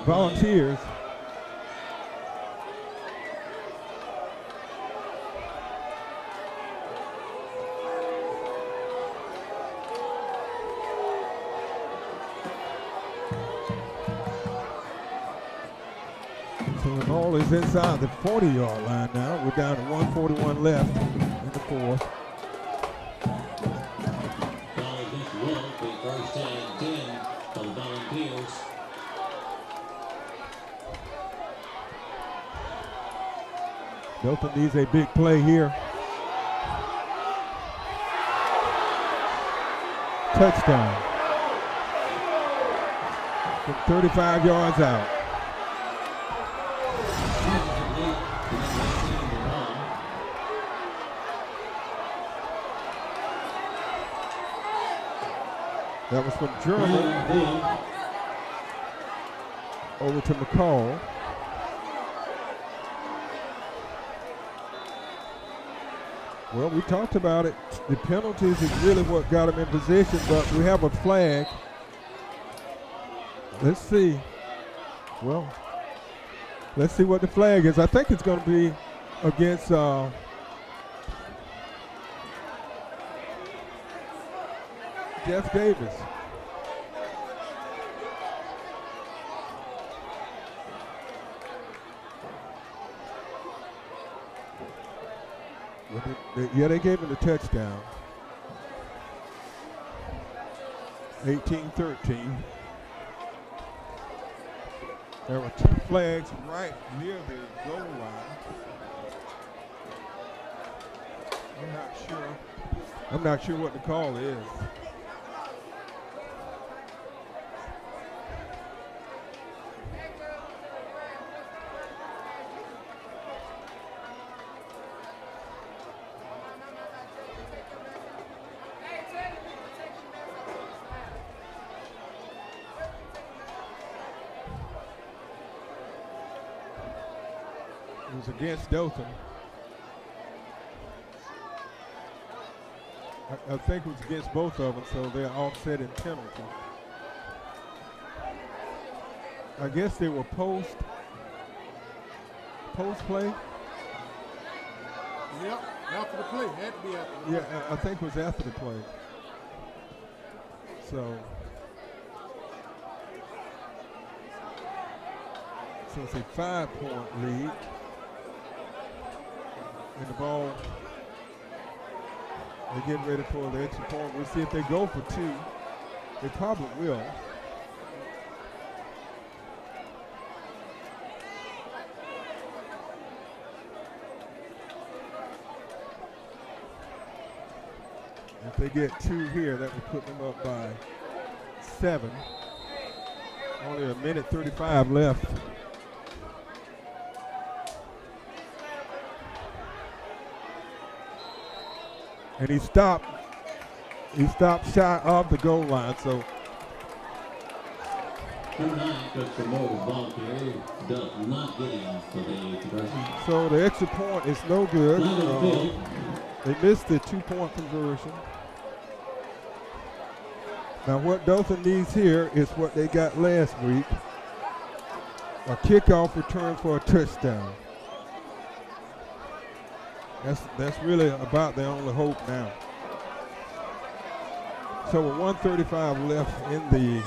Volunteers. So the ball is inside the 40-yard line now. We're down to 1:41 left in the 4th. First and 10 for the Volunteers. Dothan needs a big play here. Touchdown. From 35 yards out. That was from German over to McCall. Well, we talked about it. The penalties is really what got him in position, but we have a flag. Let's see. Well, let's see what the flag is. I think it's going to be against Jeff Davis. Yeah, they gave him the touchdown. 18-13. There were 2 flags right near the goal line. I'm not sure what the call is. It was against Dothan. I think it was against both of them, so they're offset in penalty. I guess they were post play. Yep, after the play. Had to be after the play. Yeah, I think it was after the play. So it's a 5-point lead. And the ball, they're getting ready for the extra point. We'll see if they go for 2. They probably will. If they get 2 here, that would put them up by 7. Only a minute 35 left And he stopped shy of the goal line. So Number 9 goes for more ball carrier. Does not get him for the conversion. So the extra point is no good. Flag on the field. They missed the 2-point conversion. Now what Dothan needs here is what they got last week. A kickoff return for a touchdown. That's really about their only hope now. So with 1:35 left in the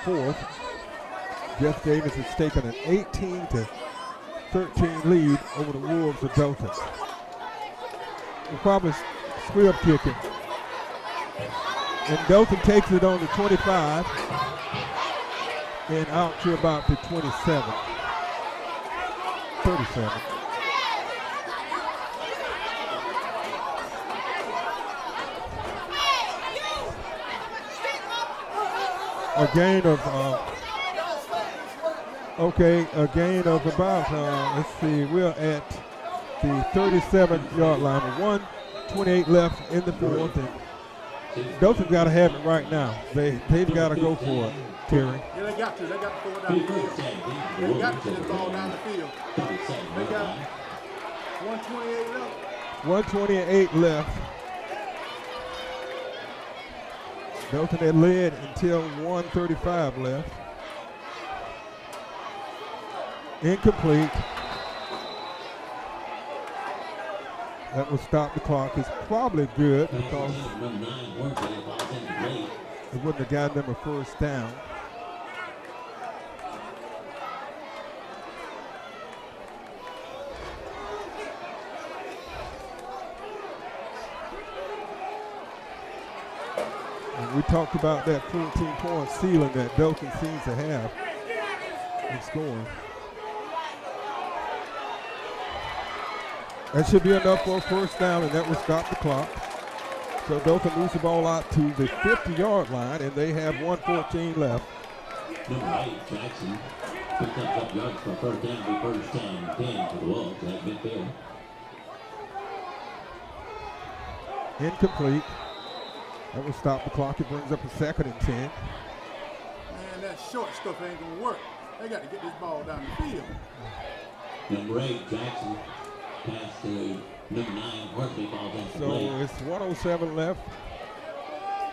fourth, Jeff Davis has taken an 18-13 lead over the Wolves of Dothan. We'll probably squib kick it. And Dothan takes it on the 25 and out to about the 37. 37. A gain of about, let's see, we're at the 37-yard line with 1:28 left in the fourth. And Dothan got to have it right now. They've got to go for it, Terry. Yeah, they got to. They got to throw it down the field. They got to get the ball down the field. They got 1:28 left. 1:28 left. Dothan had led until 1:35 left. Incomplete. That will stop the clock. It's probably good because it wouldn't have gotten them a first down. And we talked about that 14-point ceiling that Dothan seems to have in scoring. That should be enough for a first down, and that will stop the clock. So Dothan moves the ball out to the 50-yard line, and they have 1:14 left. Number 8, Jackson, picks up yards for first down, first and 10 for the Wolves at midfield. Incomplete. That will stop the clock. It brings up a 2nd and 10. Man, that short stuff ain't going to work. They got to get this ball down the field. Number 8, Jackson, pass to number 9, Horsley, ball down the plate. So it's 1:07 left.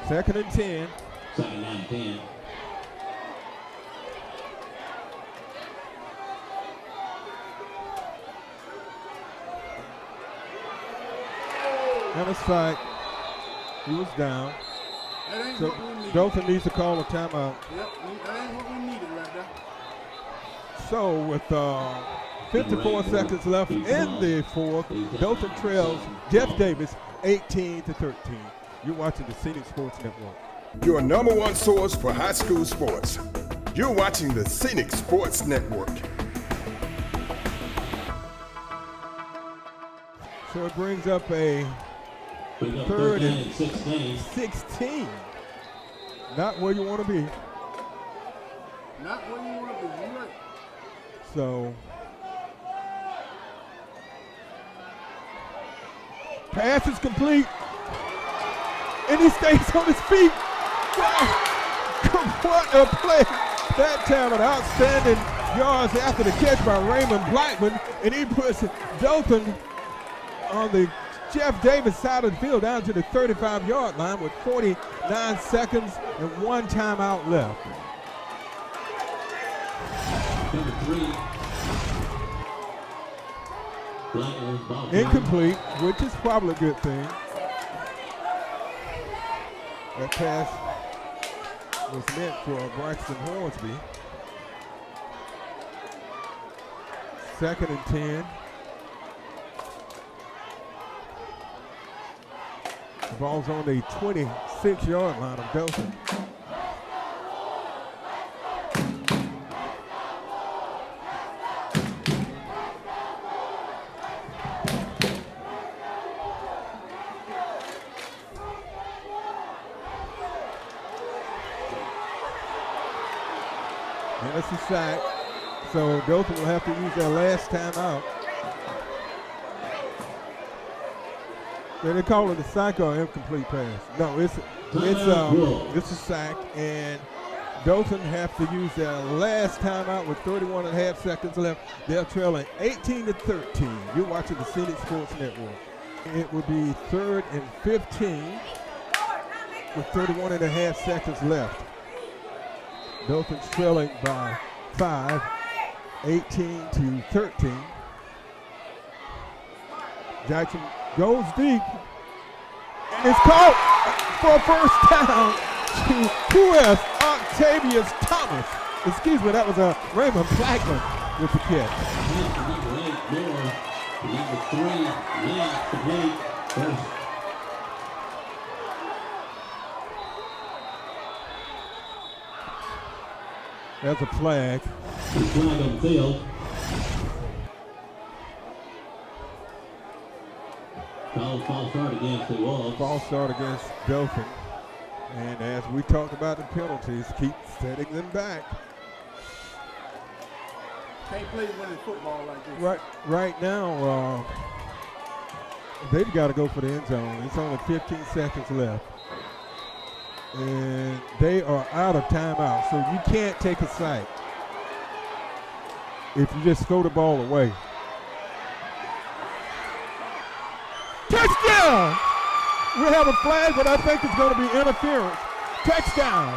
2nd and 10. 2nd and 10. And a sack. He was down. That ain't So what we needed. Dothan needs to call a timeout. Yep, that ain't what we needed right there. So with 54 seconds left in the fourth, Dothan trails Jeff Davis 18-13. You're watching the Scenic Sports Network. Your number one source for high school sports. You're watching the Scenic Sports Network. So it brings up a Bring up 3rd and and 16. 16. Not where you want to be. Not where you want to be. You're right. So pass is complete. And he stays on his feet. Wow. What a play. That time an outstanding yards after the catch by Raymond Blackman. And he puts Dothan on the Jeff Davis side of the field down to the 35-yard line with 49 seconds and 1 timeout left. Number 3. Blackman, ball Incomplete, which is probably a good thing. That pass was meant for Braxton Hornsby. 2nd and 10. The ball's on the 26-yard line of Dothan. And it's a sack. So Dothan will have to use their last time out. They call it a sack or incomplete pass. No, it's a sack, and Dothan have to use their last timeout with 31.5 seconds left. They're trailing 18-13. You're watching the Scenic Sports Network. It will be 3rd and 15 with 31.5 seconds left. Dothan's trailing by 5, 18-13. Jackson goes deep, and it's caught for a first down to QS Octavius Thomas. Excuse me, that was Raymond Blackman with the catch. That's a flag. Flag on field. False start against the Wolves. False start against Dothan. And as we talked about the penalties, keep setting them back. Can't play winning football like this. Right now, they've got to go for the end zone. It's only 15 seconds left. And they are out of timeout, so you can't take a sack if you just throw the ball away. Touchdown! We have a flag, but I think it's going to be interference. Touchdown!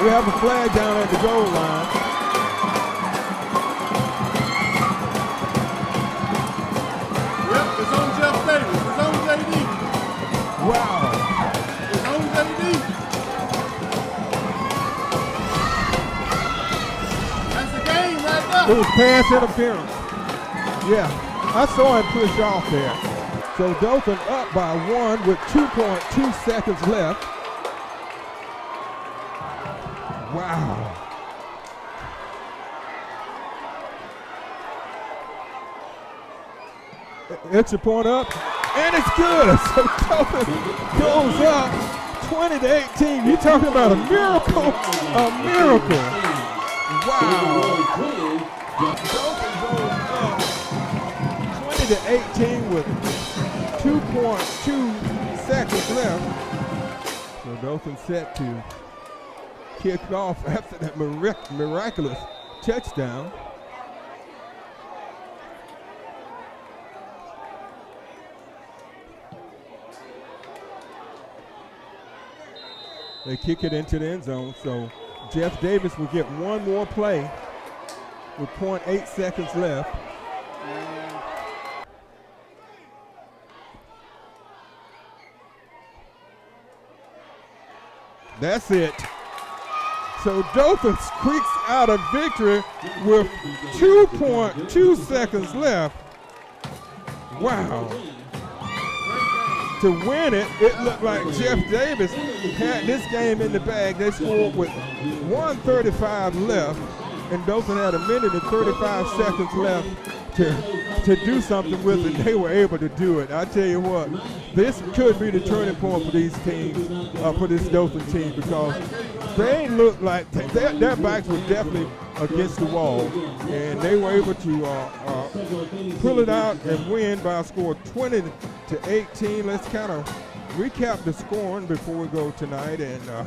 We have a flag down at the goal line. Yep, it's on Jeff Davis. It's on JD. Wow. It's on JD. That's the game right there. It was pass interference. Yeah, I saw him push off there. So Dothan up by 1 with 2.2 seconds left. Wow. Extra point up, and it's good. So Dothan goes up 20-18. You're talking about a miracle, a miracle. Wow. Dothan goes up 20-18 with 2.2 seconds left. So Dothan set to kick off after that miraculous touchdown. They kick it into the end zone, so Jeff Davis will get one more play with 0.8 seconds left. That's it. So Dothan squeaks out a victory with 2.2 seconds left. Wow. To win it, it looked like Jeff Davis had this game in the bag. They scored with 1:35 left, and Dothan had 1 minute and 35 seconds left to do something with it. They were able to do it. I tell you what, this could be the turning point for these teams, for this Dothan team, because they looked like their backs were definitely against the wall, and they were able to pull it out and win by a score of 20-18. Let's kind of recap the scoring before we go tonight, and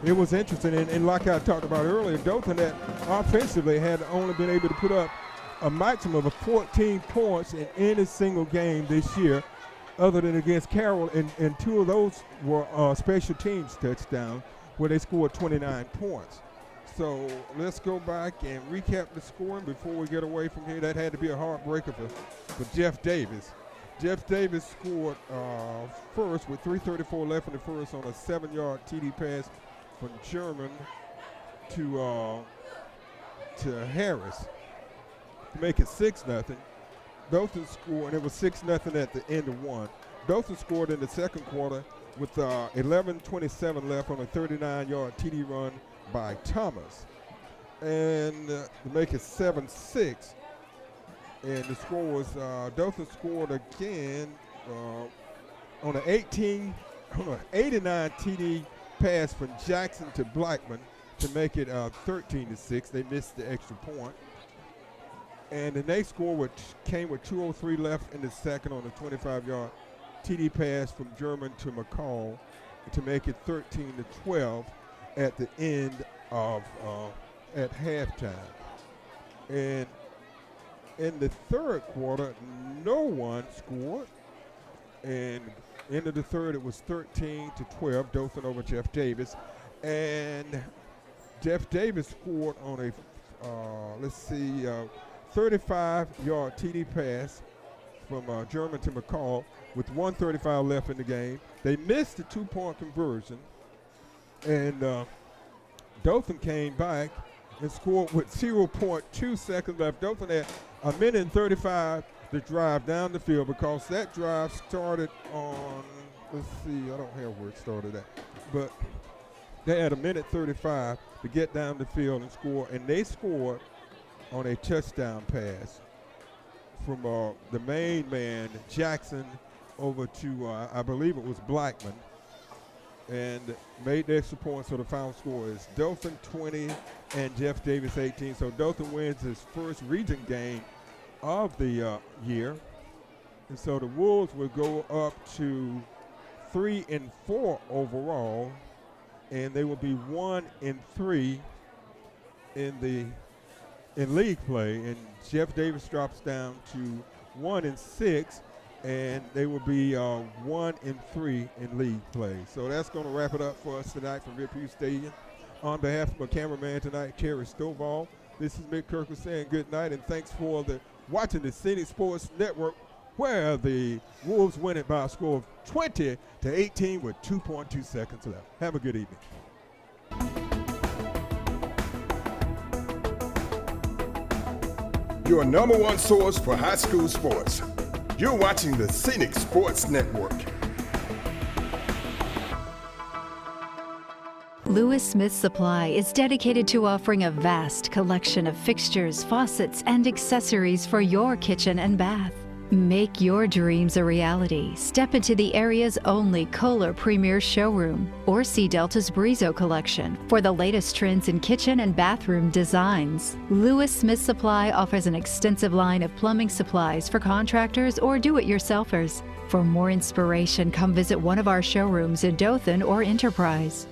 it was interesting. And like I talked about earlier, Dothan that offensively had only been able to put up a maximum of 14 points in any single game this year, other than against Carroll, and 2 of those were special teams touchdowns, where they scored 29 points. So let's go back and recap the scoring before we get away from here. That had to be a heartbreaker for Jeff Davis. Jeff Davis scored first with 3:34 left in the first on a 7-yard TD pass from German to Harris to make it 6-0. Dothan scored, and it was 6-0 at the end of one. Dothan scored in the second quarter with 11:27 left on a 39-yard TD run by Thomas, and to make it 7-6. And the score was Dothan scored again on an 89 TD pass from Jackson to Blackman to make it 13-6. They missed the extra point. And the next score came with 2:03 left in the second on a 25-yard TD pass from German to McCall to make it 13-12 at the end of at halftime. And in the third quarter, no one scored. And end of the third, it was 13-12, Dothan over Jeff Davis. And Jeff Davis scored on a 35-yard TD pass from German to McCall with 1:35 left in the game. They missed the two-point conversion, and Dothan came back and scored with 0.2 seconds left. Dothan had a minute and 35 to drive down the field because that drive started on, let's see, I don't have where it started at, but they had a minute 35 to get down the field and score, and they scored on a touchdown pass from the main man, Jackson, over to, I believe it was Blackman, and made the extra point. So the final score is Dothan 20 and Jeff Davis 18. So Dothan wins his first region game of the year. And so the Wolves will go up to 3-4 overall, and they will be 1-3 in league play. And Jeff Davis drops down to 1-6, and they will be 1-3 in league play. So that's going to wrap it up for us tonight from Rip Hughes Stadium. On behalf of my cameraman tonight, Terry Stovall, this is Mick Kirkland saying good night, and thanks for watching the Scenic Sports Network, where the Wolves win it by a score of 20-18 with 2.2 seconds left. Have a good evening. Your number one source for high school sports. You're watching the Scenic Sports Network. Lewis Smith Supply is dedicated to offering a vast collection of fixtures, faucets, and accessories for your kitchen and bath. Make your dreams a reality. Step into the area's only Kohler Premier Showroom or see Delta's Brizo collection for the latest trends in kitchen and bathroom designs. Lewis Smith Supply offers an extensive line of plumbing supplies for contractors or do-it-yourselfers. For more inspiration, come visit one of our showrooms in Dothan or Enterprise.